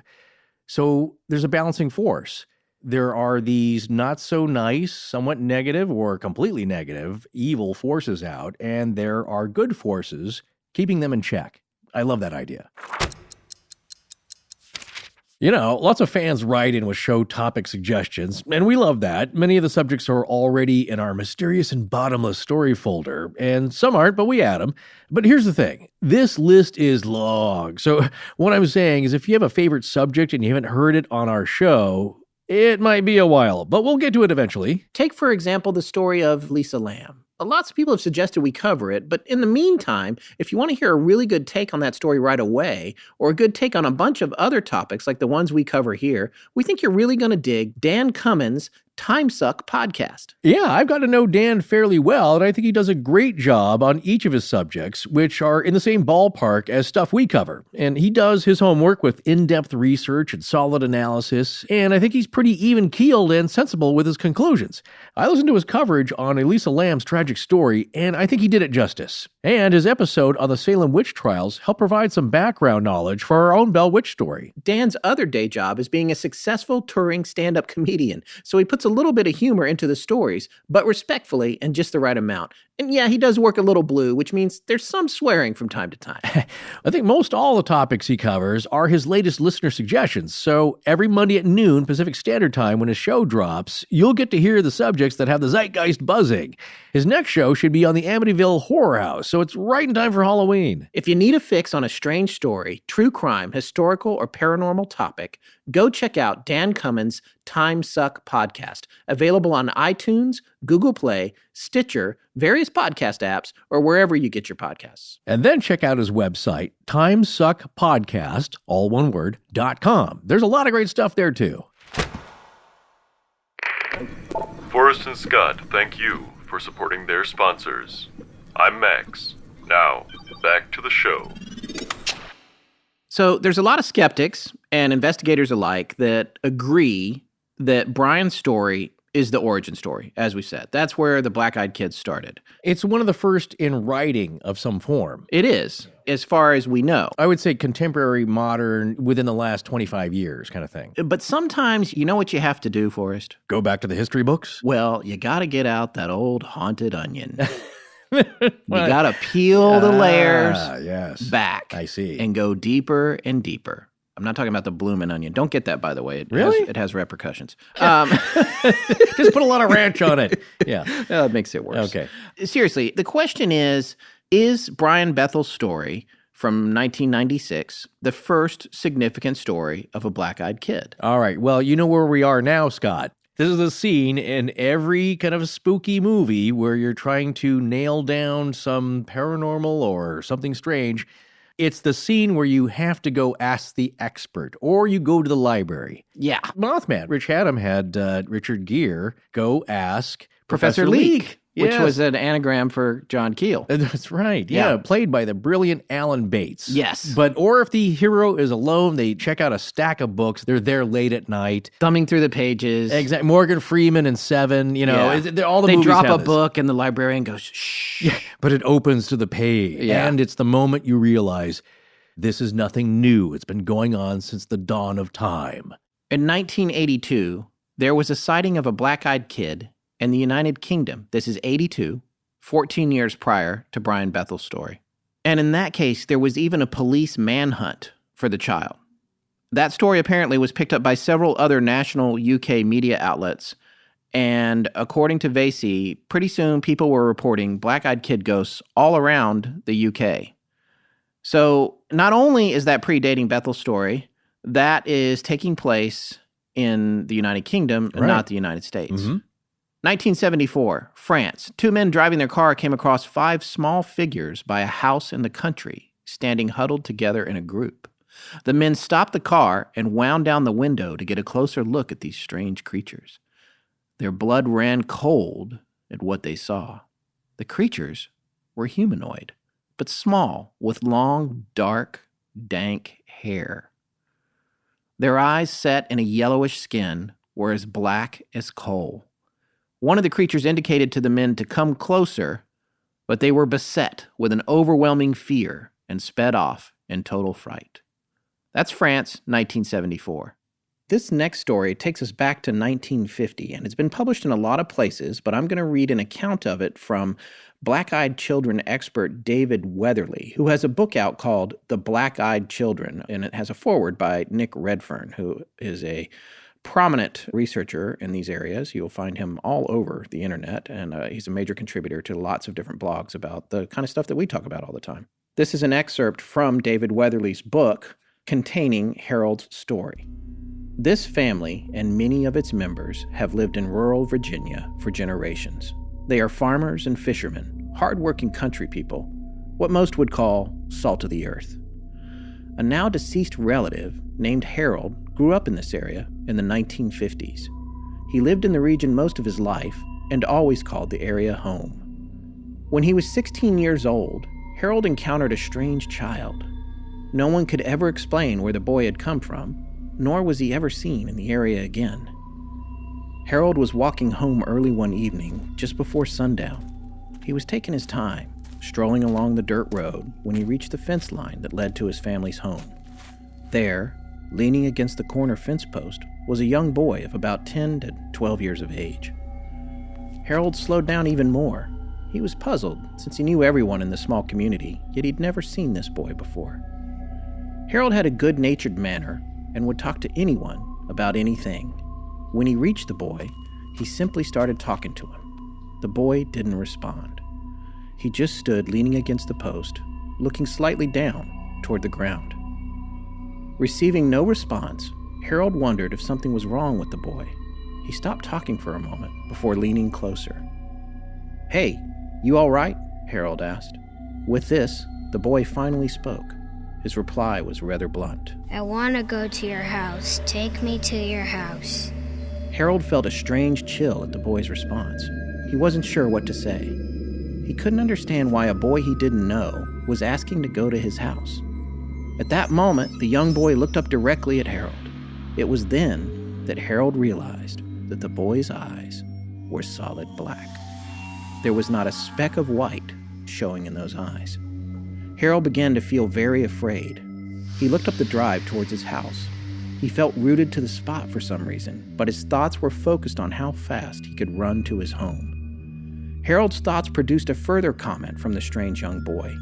So there's a balancing force. There are these not so nice, somewhat negative or completely negative, evil forces out, and there are good forces keeping them in check. I love that idea. Lots of fans write in with show topic suggestions, and we love that. Many of the subjects are already in our mysterious and bottomless story folder, and some aren't, but we add them. But here's the thing. This list is long. So what I'm saying is if you have a favorite subject and you haven't heard it on our show, it might be a while, but we'll get to it eventually. Take, for example, the story of Lisa Lamb. Lots of people have suggested we cover it, but in the meantime, if you want to hear a really good take on that story right away, or a good take on a bunch of other topics like the ones we cover here, we think you're really going to dig Dan Cummins' Time Suck podcast. Yeah, I've got to know Dan fairly well, and I think he does a great job on each of his subjects, which are in the same ballpark as stuff we cover. And he does his homework with in-depth research and solid analysis, and I think he's pretty even-keeled and sensible with his conclusions. I listened to his coverage on Elisa Lamb's tragic story, and I think he did it justice. And his episode on the Salem witch trials helped provide some background knowledge for our own Bell Witch story. Dan's other day job is being a successful touring stand-up comedian, so he puts a little bit of humor into the stories, but respectfully and just the right amount. And yeah, he does work a little blue, which means there's some swearing from time to time. I think most all the topics he covers are his latest listener suggestions, so every Monday at noon Pacific Standard Time when his show drops, you'll get to hear the subjects that have the zeitgeist buzzing. His next show should be on the Amityville Horror House, so it's right in time for Halloween. If you need a fix on a strange story, true crime, historical, or paranormal topic, go check out Dan Cummins' Time Suck podcast, available on iTunes, Google Play, Stitcher, various podcast apps, or wherever you get your podcasts. And then check out his website, timesuckpodcast, all one word, .com. There's a lot of great stuff there, too. Forrest and Scott, thank you for supporting their sponsors. I'm Max. Now, back to the show. So there's a lot of skeptics and investigators alike that agree that Brian's story is the origin story, as we said. That's where the Black-Eyed Kids started. It's one of the first in writing of some form. It is, as far as we know. I would say contemporary, modern, within the last 25 years kind of thing. But sometimes, you know what you have to do, Forrest? Go back to the history books? Well, you got to get out that old haunted onion. You got to peel the layers back. I see. And go deeper and deeper. I'm not talking about the bloomin' onion. Don't get that, by the way. It has repercussions. Just put a lot of ranch on it. Yeah. It makes it worse. Okay. Seriously, the question is Brian Bethel's story from 1996 the first significant story of a black-eyed kid? All right. Well, you know where we are now, Scott. This is a scene in every kind of spooky movie where you're trying to nail down some paranormal or something strange. It's the scene where you have to go ask the expert, or you go to the library. Yeah. Mothman. Rich Haddam had Richard Gere go ask Professor Leek. Which was an anagram for John Keel. That's right. Yeah, played by the brilliant Alan Bates. Yes. Or if the hero is alone, they check out a stack of books. They're there late at night. Thumbing through the pages. Exactly. Morgan Freeman and Seven, all the movies drop have a book and the librarian goes, shh. Yeah, but it opens to the page. Yeah. And it's the moment you realize this is nothing new. It's been going on since the dawn of time. In 1982, there was a sighting of a black-eyed kid in the United Kingdom. This is 82, 14 years prior to Brian Bethel's story. And in that case, there was even a police manhunt for the child. That story apparently was picked up by several other national UK media outlets. And according to Vasey, pretty soon people were reporting black-eyed kid ghosts all around the UK. So not only is that predating Bethel's story, that is taking place in the United Kingdom and not the United States. Mm-hmm. 1974, France. Two men driving their car came across 5 small figures by a house in the country, standing huddled together in a group. The men stopped the car and wound down the window to get a closer look at these strange creatures. Their blood ran cold at what they saw. The creatures were humanoid, but small, with long, dark, dank hair. Their eyes, set in a yellowish skin, were as black as coal. One of the creatures indicated to the men to come closer, but they were beset with an overwhelming fear and sped off in total fright. That's France, 1974. This next story takes us back to 1950, and it's been published in a lot of places, but I'm going to read an account of it from black-eyed children expert David Weatherly, who has a book out called The Black-Eyed Children, and it has a foreword by Nick Redfern, who is a prominent researcher in these areas. You'll find him all over the internet, and he's a major contributor to lots of different blogs about the kind of stuff that we talk about all the time. This is an excerpt from David Weatherly's book containing Harold's story. This family and many of its members have lived in rural Virginia for generations. They are farmers and fishermen, hard-working country people, what most would call salt of the earth. A now deceased relative named Harold grew up in this area in the 1950s. He lived in the region most of his life and always called the area home. When he was 16 years old, Harold encountered a strange child. No one could ever explain where the boy had come from, nor was he ever seen in the area again. Harold was walking home early one evening, just before sundown. He was taking his time, strolling along the dirt road when he reached the fence line that led to his family's home. There, leaning against the corner fence post, was a young boy of about 10 to 12 years of age. Harold slowed down even more. He was puzzled, since he knew everyone in the small community, yet he'd never seen this boy before. Harold had a good-natured manner and would talk to anyone about anything. When he reached the boy, he simply started talking to him. The boy didn't respond. He just stood leaning against the post, looking slightly down toward the ground. Receiving no response, Harold wondered if something was wrong with the boy. He stopped talking for a moment before leaning closer. "Hey, you all right?" Harold asked. With this, the boy finally spoke. His reply was rather blunt. "I want to go to your house. Take me to your house." Harold felt a strange chill at the boy's response. He wasn't sure what to say. He couldn't understand why a boy he didn't know was asking to go to his house. At that moment, the young boy looked up directly at Harold. It was then that Harold realized that the boy's eyes were solid black. There was not a speck of white showing in those eyes. Harold began to feel very afraid. He looked up the drive towards his house. He felt rooted to the spot for some reason, but his thoughts were focused on how fast he could run to his home. Harold's thoughts produced a further comment from the strange young boy.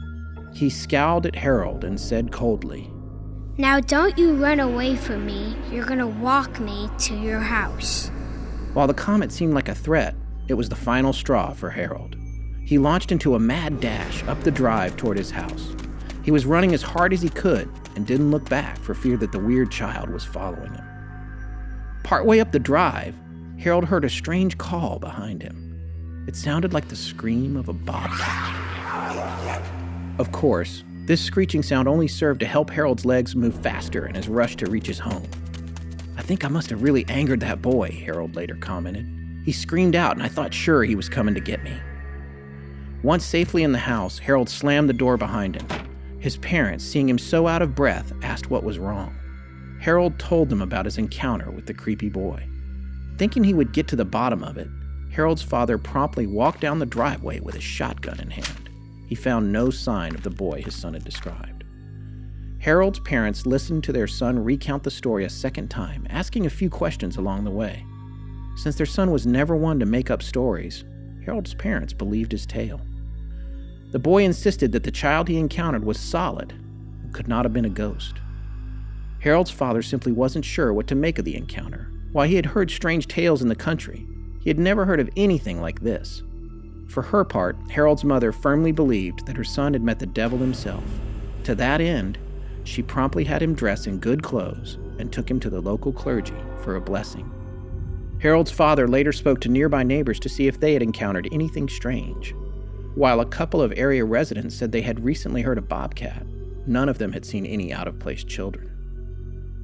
He scowled at Harold and said coldly, "Now don't you run away from me. You're gonna walk me to your house." While the comment seemed like a threat, it was the final straw for Harold. He launched into a mad dash up the drive toward his house. He was running as hard as he could and didn't look back for fear that the weird child was following him. Partway up the drive, Harold heard a strange call behind him. It sounded like the scream of a bobcat. Of course, this screeching sound only served to help Harold's legs move faster in his rush to reach his home. "I think I must have really angered that boy," Harold later commented. "He screamed out and I thought sure he was coming to get me." Once safely in the house, Harold slammed the door behind him. His parents, seeing him so out of breath, asked what was wrong. Harold told them about his encounter with the creepy boy. Thinking he would get to the bottom of it, Harold's father promptly walked down the driveway with his shotgun in hand. He found no sign of the boy his son had described. Harold's parents listened to their son recount the story a second time, asking a few questions along the way. Since their son was never one to make up stories, Harold's parents believed his tale. The boy insisted that the child he encountered was solid and could not have been a ghost. Harold's father simply wasn't sure what to make of the encounter. While he had heard strange tales in the country, he had never heard of anything like this. For her part, Harold's mother firmly believed that her son had met the devil himself. To that end, she promptly had him dress in good clothes and took him to the local clergy for a blessing. Harold's father later spoke to nearby neighbors to see if they had encountered anything strange. While a couple of area residents said they had recently heard a bobcat, none of them had seen any out-of-place children.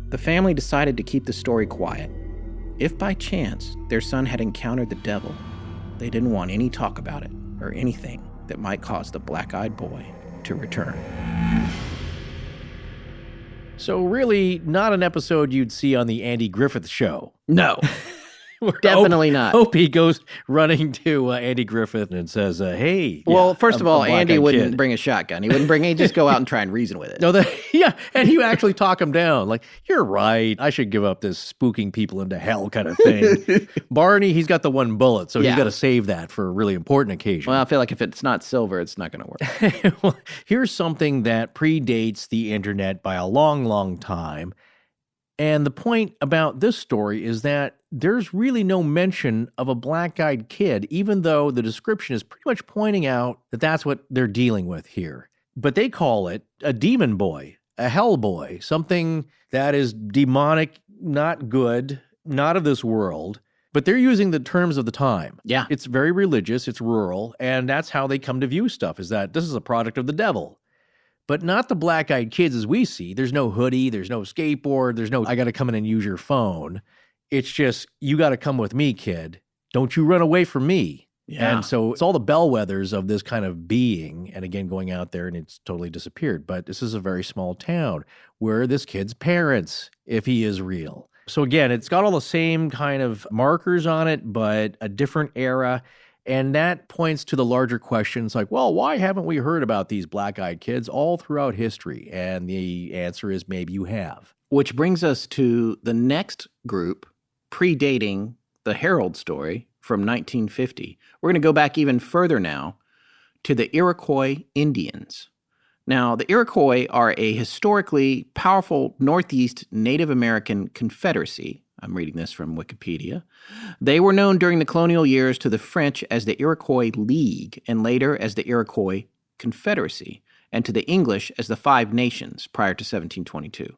The family decided to keep the story quiet. If by chance their son had encountered the devil, they didn't want any talk about it or anything that might cause the black-eyed boy to return. So really, not an episode you'd see on the Andy Griffith Show. No. Definitely not. Opie goes running to Andy Griffith and says, hey. Well, first of all, Andy wouldn't bring a shotgun. He'd just go out and try and reason with it. No, and he would actually talk him down. Like, you're right. I should give up this spooking people into hell kind of thing. Barney, he's got the one bullet, so he's got to save that for a really important occasion. Well, I feel like if it's not silver, it's not going to work. Well, here's something that predates the internet by a long, long time. And the point about this story is that there's really no mention of a black-eyed kid, even though the description is pretty much pointing out that that's what they're dealing with here. But they call it a demon boy, a hell boy, something that is demonic, not good, not of this world. But they're using the terms of the time. Yeah. It's very religious, it's rural, and that's how they come to view stuff, is that this is a product of the devil. But not the black-eyed kids as we see. There's no hoodie, there's no skateboard, there's no, I got to come in and use your phone. It's just, you got to come with me, kid. Don't you run away from me. Yeah. And so it's all the bellwethers of this kind of being, and again, going out there and it's totally disappeared. But this is a very small town. Where are this kid's parents, if he is real? So again, it's got all the same kind of markers on it, but a different era. And that points to the larger questions like, well, why haven't we heard about these black-eyed kids all throughout history? And the answer is maybe you have. Which brings us to the next group predating the Herald story from 1950. We're going to go back even further now to the Iroquois Indians. Now, the Iroquois are a historically powerful Northeast Native American confederacy. I'm reading this from Wikipedia. They were known during the colonial years to the French as the Iroquois League and later as the Iroquois Confederacy, and to the English as the Five Nations prior to 1722.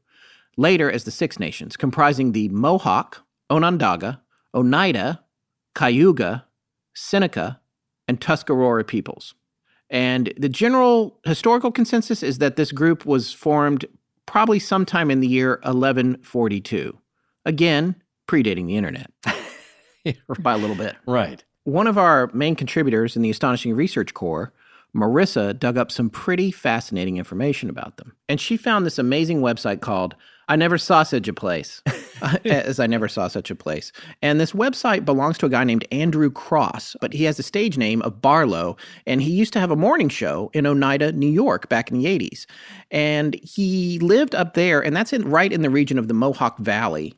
Later as the Six Nations, comprising the Mohawk, Onondaga, Oneida, Cayuga, Seneca, and Tuscarora peoples. And the general historical consensus is that this group was formed probably sometime in the year 1142. Again, predating the internet by a little bit. Right. One of our main contributors in the Astonishing Research Corps, Marissa, dug up some pretty fascinating information about them. And she found this amazing website called I Never Saw Such a Place, as I Never Saw Such a Place. And this website belongs to a guy named Andrew Cross, but he has the stage name of Barlow, and he used to have a morning show in Oneida, New York, back in the 80s. And he lived up there, and that's right in the region of the Mohawk Valley.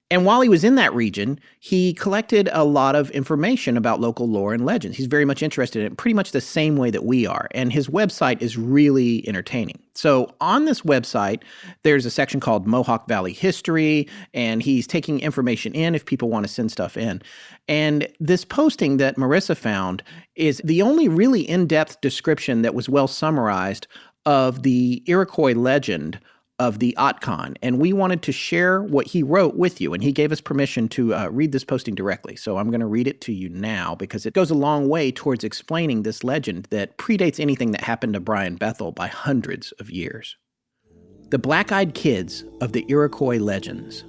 And while he was in that region, he collected a lot of information about local lore and legends. He's very much interested in it, pretty much the same way that we are. And his website is really entertaining. So on this website, there's a section called Mohawk Valley History, and he's taking information in if people want to send stuff in. And this posting that Marissa found is the only really in-depth description that was well summarized of the Iroquois legend of the Otcon, and we wanted to share what he wrote with you, and he gave us permission to read this posting directly. So I'm going to read it to you now because it goes a long way towards explaining this legend that predates anything that happened to Brian Bethel by hundreds of years. The black-eyed kids of the Iroquois legends.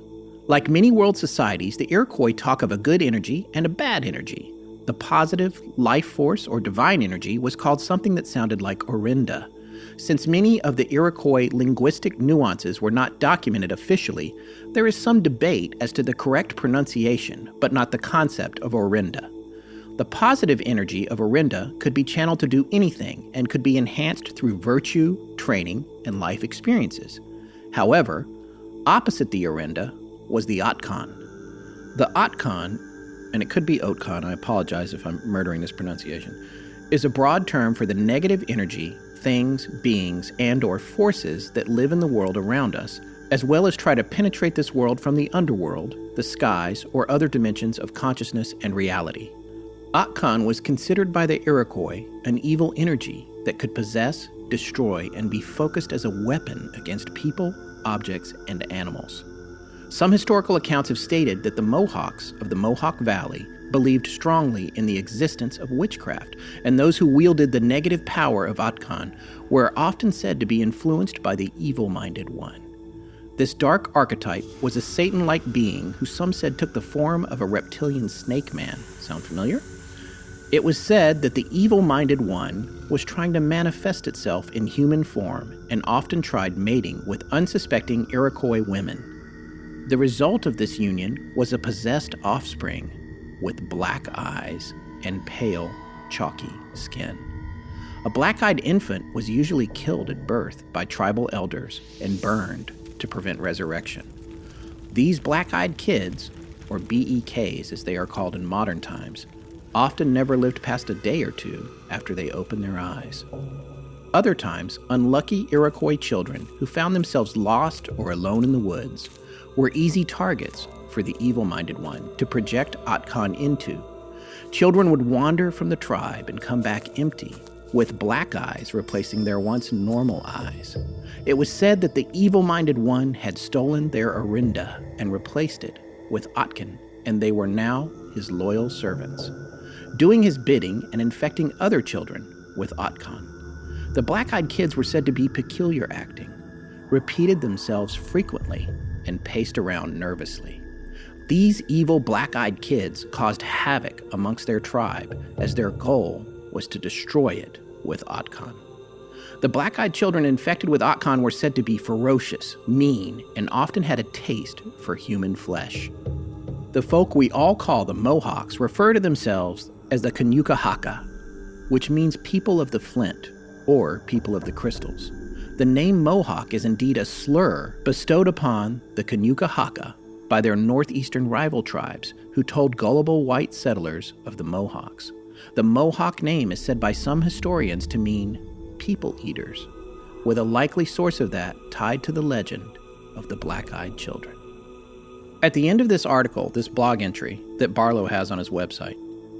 Like many world societies, the Iroquois talk of a good energy and a bad energy. The positive life force or divine energy was called something that sounded like Orinda. Since many of the Iroquois linguistic nuances were not documented officially, there is some debate as to the correct pronunciation, but not the concept of Orinda. The positive energy of Orinda could be channeled to do anything and could be enhanced through virtue, training, and life experiences. However, opposite the Orinda was the Otcon. The Otcon, and it could be Otcon, I apologize if I'm murdering this pronunciation, is a broad term for the negative energy, things, beings, and or forces that live in the world around us, as well as try to penetrate this world from the underworld, the skies, or other dimensions of consciousness and reality. Otcon was considered by the Iroquois an evil energy that could possess, destroy, and be focused as a weapon against people, objects, and animals. Some historical accounts have stated that the Mohawks of the Mohawk Valley believed strongly in the existence of witchcraft, and those who wielded the negative power of Atkan were often said to be influenced by the evil-minded one. This dark archetype was a Satan-like being who some said took the form of a reptilian snake man. Sound familiar? It was said that the evil-minded one was trying to manifest itself in human form and often tried mating with unsuspecting Iroquois women. The result of this union was a possessed offspring with black eyes and pale, chalky skin. A black-eyed infant was usually killed at birth by tribal elders and burned to prevent resurrection. These black-eyed kids, or BEKs as they are called in modern times, often never lived past a day or two after they opened their eyes. Other times, unlucky Iroquois children who found themselves lost or alone in the woods were easy targets for the evil-minded one to project Atkan into. Children would wander from the tribe and come back empty, with black eyes replacing their once normal eyes. It was said that the evil-minded one had stolen their Orinda and replaced it with Atkan, and they were now his loyal servants, doing his bidding and infecting other children with Atkan. The black-eyed kids were said to be peculiar acting, repeated themselves frequently, and paced around nervously. These evil black-eyed kids caused havoc amongst their tribe, as their goal was to destroy it with Atkan. The black-eyed children infected with Atkan were said to be ferocious, mean, and often had a taste for human flesh. The folk we all call the Mohawks refer to themselves as the Kanuka-Haka, which means people of the flint, or people of the crystals. The name Mohawk is indeed a slur bestowed upon the Kanuka-Haka by their northeastern rival tribes who told gullible white settlers of the Mohawks. The Mohawk name is said by some historians to mean people eaters, with a likely source of that tied to the legend of the black-eyed children. At the end of this article, this blog entry that Barlow has on his website,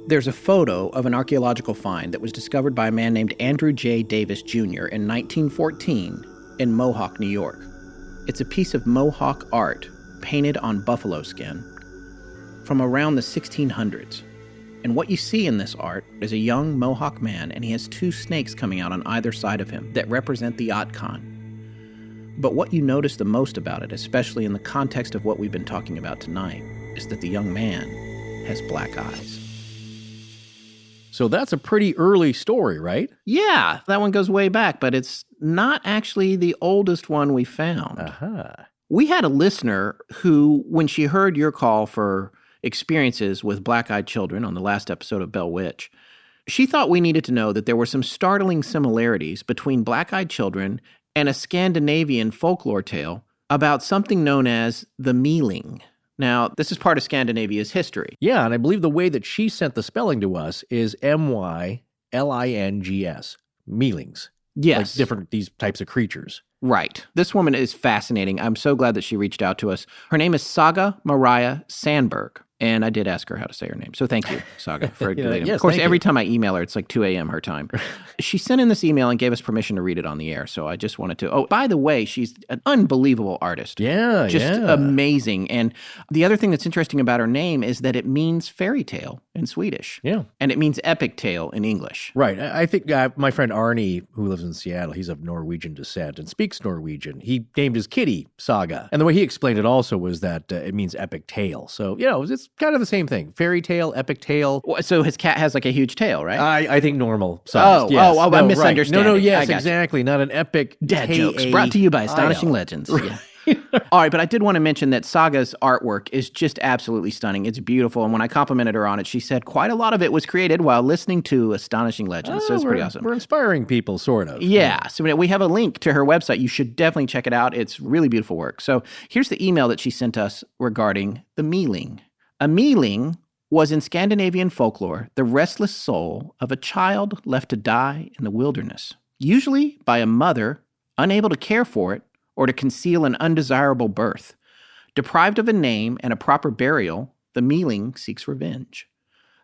there's a photo of an archaeological find that was discovered by a man named Andrew J. Davis Jr. in 1914 in Mohawk, New York. It's a piece of Mohawk art painted on buffalo skin from around the 1600s. And what you see in this art is a young Mohawk man, and he has two snakes coming out on either side of him that represent the Atkan. But what you notice the most about it, especially in the context of what we've been talking about tonight, is that the young man has black eyes. So that's a pretty early story, right? Yeah, that one goes way back, but it's not actually the oldest one we found. We had a listener who, when she heard your call for experiences with black-eyed children on the last episode of Bell Witch, she thought we needed to know that there were some startling similarities between black-eyed children and a Scandinavian folklore tale about something known as the Mealing. Now, this is part of Scandinavia's history. Yeah, and I believe the way that she sent the spelling to us is Mylings, Mealings. Yes. Like different, these types of creatures. Right. This woman is fascinating. I'm so glad that she reached out to us. Her name is Saga Mariah Sandberg. And I did ask her how to say her name. So thank you, Saga, for Yes, of course, every time I email her, it's like 2 a.m. her time. She sent in this email and gave us permission to read it on the air. So I just wanted to. Oh, by the way, she's an unbelievable artist. Yeah, just amazing. And the other thing that's interesting about her name is that it means fairy tale in Swedish. Yeah. And it means epic tale in English. Right. I think my friend Arnie, who lives in Seattle, he's of Norwegian descent and speaks Norwegian. He named his kitty Saga. And the way he explained it also was that it means epic tale. So, it's kind of the same thing. Fairy tale, epic tale. So his cat has like a huge tail, right? I think normal size. Yes. I'm misunderstanding. No, yes, exactly. Not an epic dad jokes. Brought to you by Astonishing Legends. Yeah. All right, but I did want to mention that Saga's artwork is just absolutely stunning. It's beautiful. And when I complimented her on it, she said quite a lot of it was created while listening to Astonishing Legends. So it's pretty awesome. We're inspiring people, sort of. Yeah. So we have a link to her website. You should definitely check it out. It's really beautiful work. So here's the email that she sent us regarding the Mealing. A Mealing was in Scandinavian folklore the restless soul of a child left to die in the wilderness, usually by a mother unable to care for it or to conceal an undesirable birth. Deprived of a name and a proper burial, the Mealing seeks revenge.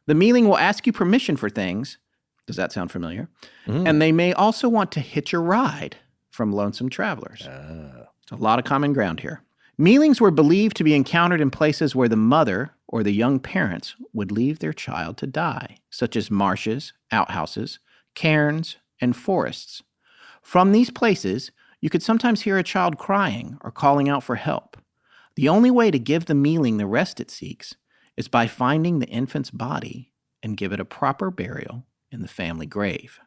The Mealing will ask you permission for things. Does that sound familiar? And they may also want to hitch a ride from lonesome travelers. A lot of common ground here. Mealings were believed to be encountered in places where the mother or the young parents would leave their child to die, such as marshes, outhouses, cairns, and forests. From these places, you could sometimes hear a child crying or calling out for help. The only way to give the mealing the rest it seeks is by finding the infant's body and give it a proper burial in the family grave.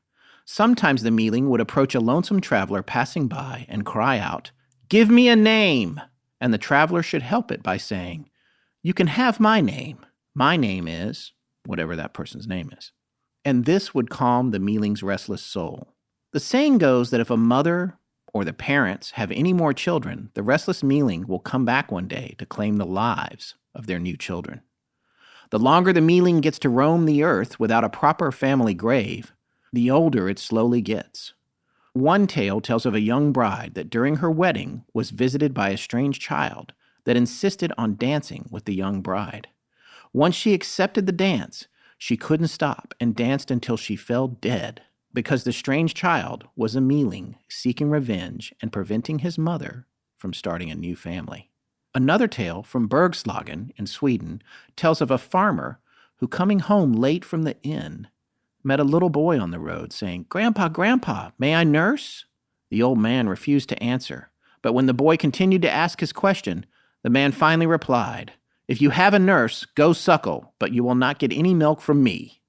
Sometimes the mealing would approach a lonesome traveler passing by and cry out, "Give me a name!" And the traveler should help it by saying, "You can have my name. My name is," whatever that person's name is. And this would calm the mealing's restless soul. The saying goes that if a mother or the parents have any more children, the restless mealing will come back one day to claim the lives of their new children. The longer the mealing gets to roam the earth without a proper family grave, the older it slowly gets. One tale tells of a young bride that during her wedding was visited by a strange child that insisted on dancing with the young bride. Once she accepted the dance, she couldn't stop and danced until she fell dead because the strange child was a mealing seeking revenge and preventing his mother from starting a new family. Another tale from Bergslagen in Sweden tells of a farmer who, coming home late from the inn, met a little boy on the road saying, "Grandpa, Grandpa, may I nurse?" The old man refused to answer, but when the boy continued to ask his question, the man finally replied, "If you have a nurse, go suckle, but you will not get any milk from me."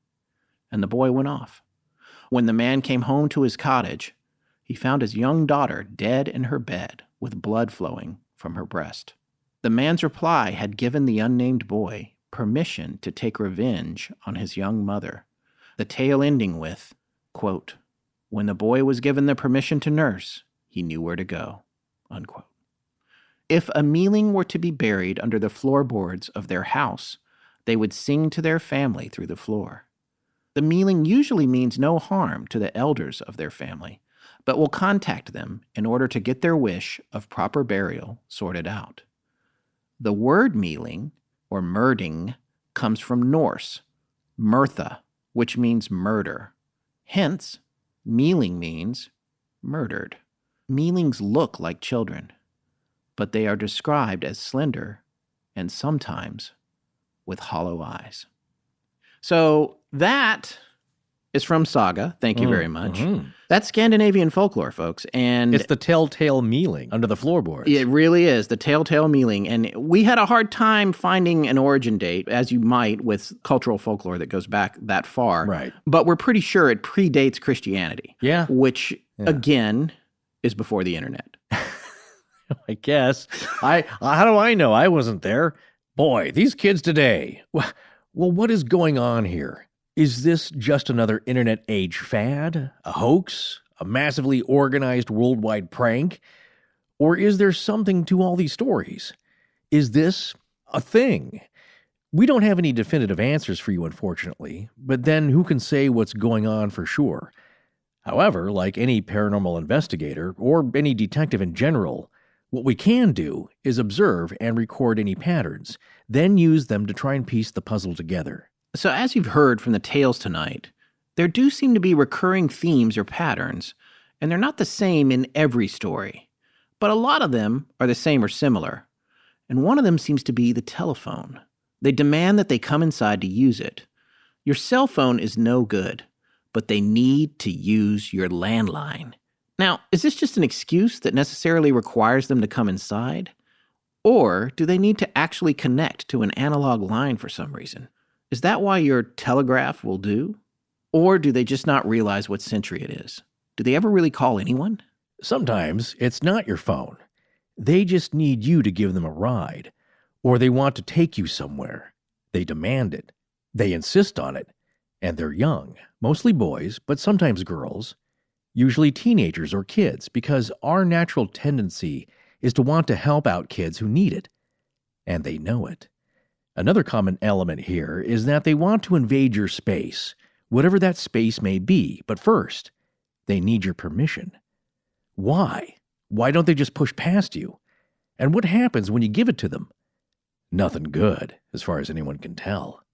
And the boy went off. When the man came home to his cottage, he found his young daughter dead in her bed with blood flowing from her breast. The man's reply had given the unnamed boy permission to take revenge on his young mother. The tale ending with, quote, "When the boy was given the permission to nurse, he knew where to go," unquote. If a mealing were to be buried under the floorboards of their house, they would sing to their family through the floor. The mealing usually means no harm to the elders of their family, but will contact them in order to get their wish of proper burial sorted out. The word mealing, or merding, comes from Norse, Murtha, which means murder. Hence, mealing means murdered. Mealings look like children, but they are described as slender and sometimes with hollow eyes. So that is from Saga. Thank you very much. Mm-hmm. That's Scandinavian folklore, folks. And it's the telltale mealing under the floorboards. It really is, the telltale mealing. And we had a hard time finding an origin date, as you might with cultural folklore that goes back that far. Right. But we're pretty sure it predates Christianity. Yeah. Which, again, is before the internet. I guess. How do I know? I wasn't there. Boy, these kids today. Well, what is going on here? Is this just another internet age fad? A hoax? A massively organized worldwide prank? Or is there something to all these stories? Is this a thing? We don't have any definitive answers for you, unfortunately, but then who can say what's going on for sure? However, like any paranormal investigator, or any detective in general, what we can do is observe and record any patterns, then use them to try and piece the puzzle together. So as you've heard from the tales tonight, there do seem to be recurring themes or patterns, and they're not the same in every story. But a lot of them are the same or similar. And one of them seems to be the telephone. They demand that they come inside to use it. Your cell phone is no good, but they need to use your landline. Now, is this just an excuse that necessarily requires them to come inside? Or do they need to actually connect to an analog line for some reason? Is that why your telegraph will do? Or do they just not realize what century it is? Do they ever really call anyone? Sometimes it's not your phone. They just need you to give them a ride. Or they want to take you somewhere. They demand it. They insist on it. And they're young, mostly boys, but sometimes girls. Usually teenagers or kids, because our natural tendency is to want to help out kids who need it. And they know it. Another common element here is that they want to invade your space, whatever that space may be, but first, they need your permission. Why? Why don't they just push past you? And what happens when you give it to them? Nothing good, as far as anyone can tell.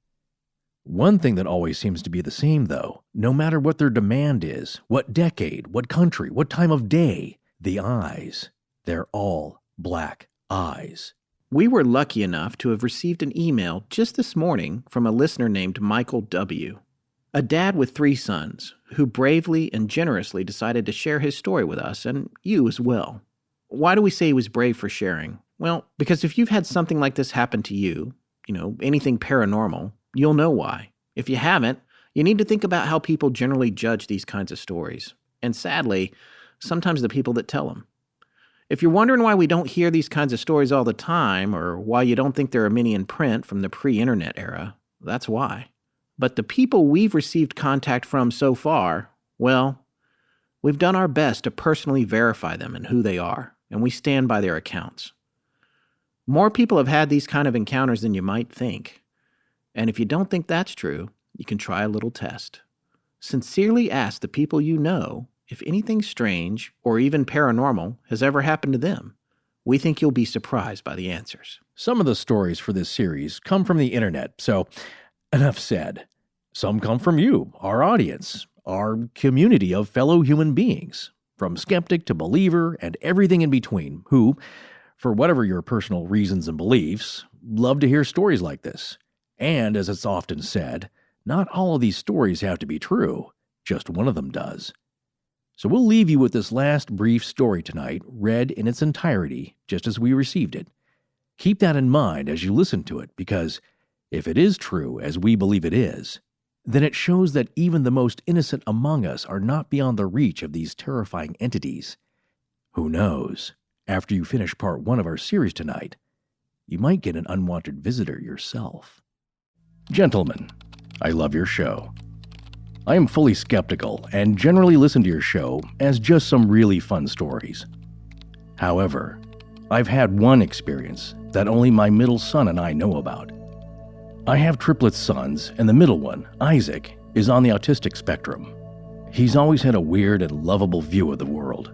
One thing that always seems to be the same, though, no matter what their demand is, what decade, what country, what time of day, the eyes. They're all black eyes. We were lucky enough to have received an email just this morning from a listener named Michael W., a dad with 3 sons who bravely and generously decided to share his story with us and you as well. Why do we say he was brave for sharing? Well, because if you've had something like this happen to you, anything paranormal, you'll know why. If you haven't, you need to think about how people generally judge these kinds of stories. And sadly, sometimes the people that tell them. If you're wondering why we don't hear these kinds of stories all the time, or why you don't think there are many in print from the pre-internet era, that's why. But the people we've received contact from so far, well, we've done our best to personally verify them and who they are, and we stand by their accounts. More people have had these kind of encounters than you might think. And if you don't think that's true, you can try a little test. Sincerely ask the people you know if anything strange or even paranormal has ever happened to them. We think you'll be surprised by the answers. Some of the stories for this series come from the internet, so enough said. Some come from you, our audience, our community of fellow human beings, from skeptic to believer and everything in between, who, for whatever your personal reasons and beliefs, love to hear stories like this. And as it's often said, not all of these stories have to be true, just one of them does. So we'll leave you with this last brief story tonight, read in its entirety, just as we received it. Keep that in mind as you listen to it, because if it is true, as we believe it is, then it shows that even the most innocent among us are not beyond the reach of these terrifying entities. Who knows? After you finish part 1 of our series tonight, you might get an unwanted visitor yourself. Gentlemen, I love your show. I am fully skeptical and generally listen to your show as just some really fun stories. However, I've had one experience that only my middle son and I know about. I have triplet sons, and the middle one, Isaac, is on the autistic spectrum. He's always had a weird and lovable view of the world.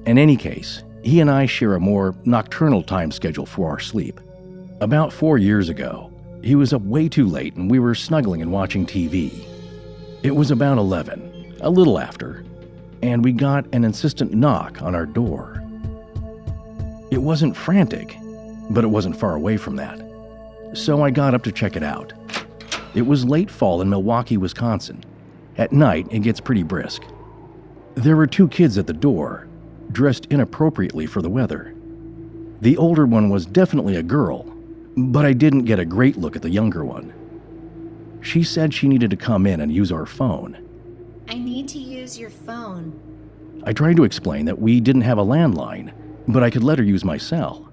In any case, he and I share a more nocturnal time schedule for our sleep. About 4 years ago, he was up way too late and we were snuggling and watching TV. It was about 11, a little after, and we got an insistent knock on our door. It wasn't frantic, but it wasn't far away from that. So I got up to check it out. It was late fall in Milwaukee, Wisconsin. At night, it gets pretty brisk. There were 2 kids at the door, dressed inappropriately for the weather. The older one was definitely a girl, but I didn't get a great look at the younger one. She said she needed to come in and use our phone. I need to use your phone. I tried to explain that we didn't have a landline, but I could let her use my cell.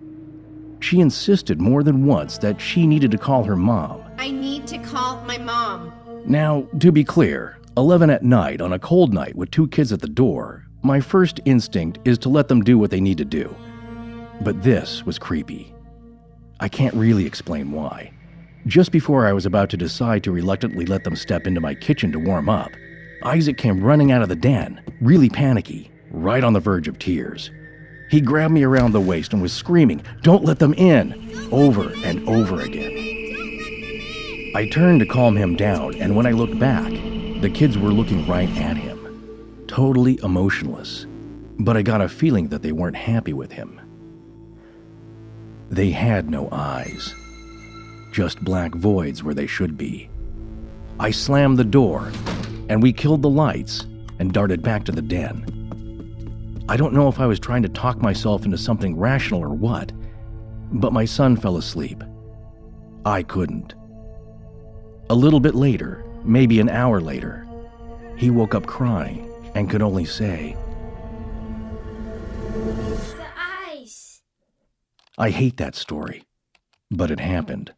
She insisted more than once that she needed to call her mom. I need to call my mom. Now, to be clear, 11 at night on a cold night with 2 kids at the door, my first instinct is to let them do what they need to do. But this was creepy. I can't really explain why. Just before I was about to decide to reluctantly let them step into my kitchen to warm up, Isaac came running out of the den, really panicky, right on the verge of tears. He grabbed me around the waist and was screaming, "Don't let them in," over and over again. I turned to calm him down, and when I looked back, the kids were looking right at him, totally emotionless, but I got a feeling that they weren't happy with him. They had no eyes. Just black voids where they should be. I slammed the door, and we killed the lights and darted back to the den. I don't know if I was trying to talk myself into something rational or what, but my son fell asleep. I couldn't. A little bit later, maybe an hour later, he woke up crying and could only say, The eyes. I hate that story, but it happened.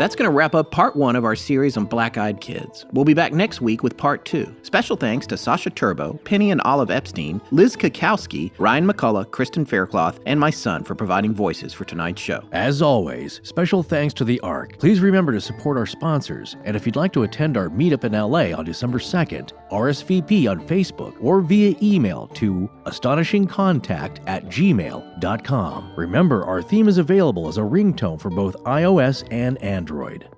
That's going to wrap up part 1 of our series on black-eyed kids. We'll be back next week with part 2. Special thanks to Sasha Turbo, Penny and Olive Epstein, Liz Kakowski, Ryan McCullough, Kristen Faircloth, and my son for providing voices for tonight's show. As always, special thanks to the Ark. Please remember to support our sponsors, and if you'd like to attend our meetup in LA on December 2nd, RSVP on Facebook or via email to astonishingcontact@gmail.com. Remember, our theme is available as a ringtone for both iOS and Android.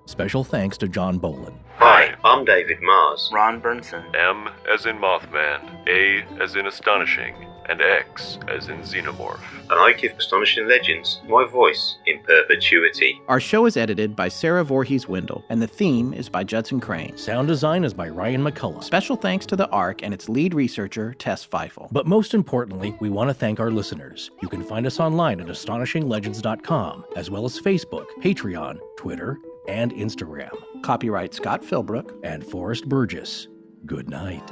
Special thanks to John Bolin. Hi, I'm David Mars. Ron Burnson. M as in Mothman, A as in Astonishing, and X as in Xenomorph. And I give Astonishing Legends my voice in perpetuity. Our show is edited by Sarah Voorhees Wendell, and the theme is by Judson Crane. Sound design is by Ryan McCullough. Special thanks to the Ark and its lead researcher, Tess Feifel. But most importantly, we want to thank our listeners. You can find us online at astonishinglegends.com, as well as Facebook, Patreon, Twitter, and Instagram. Copyright Scott Philbrook and Forrest Burgess. Good night.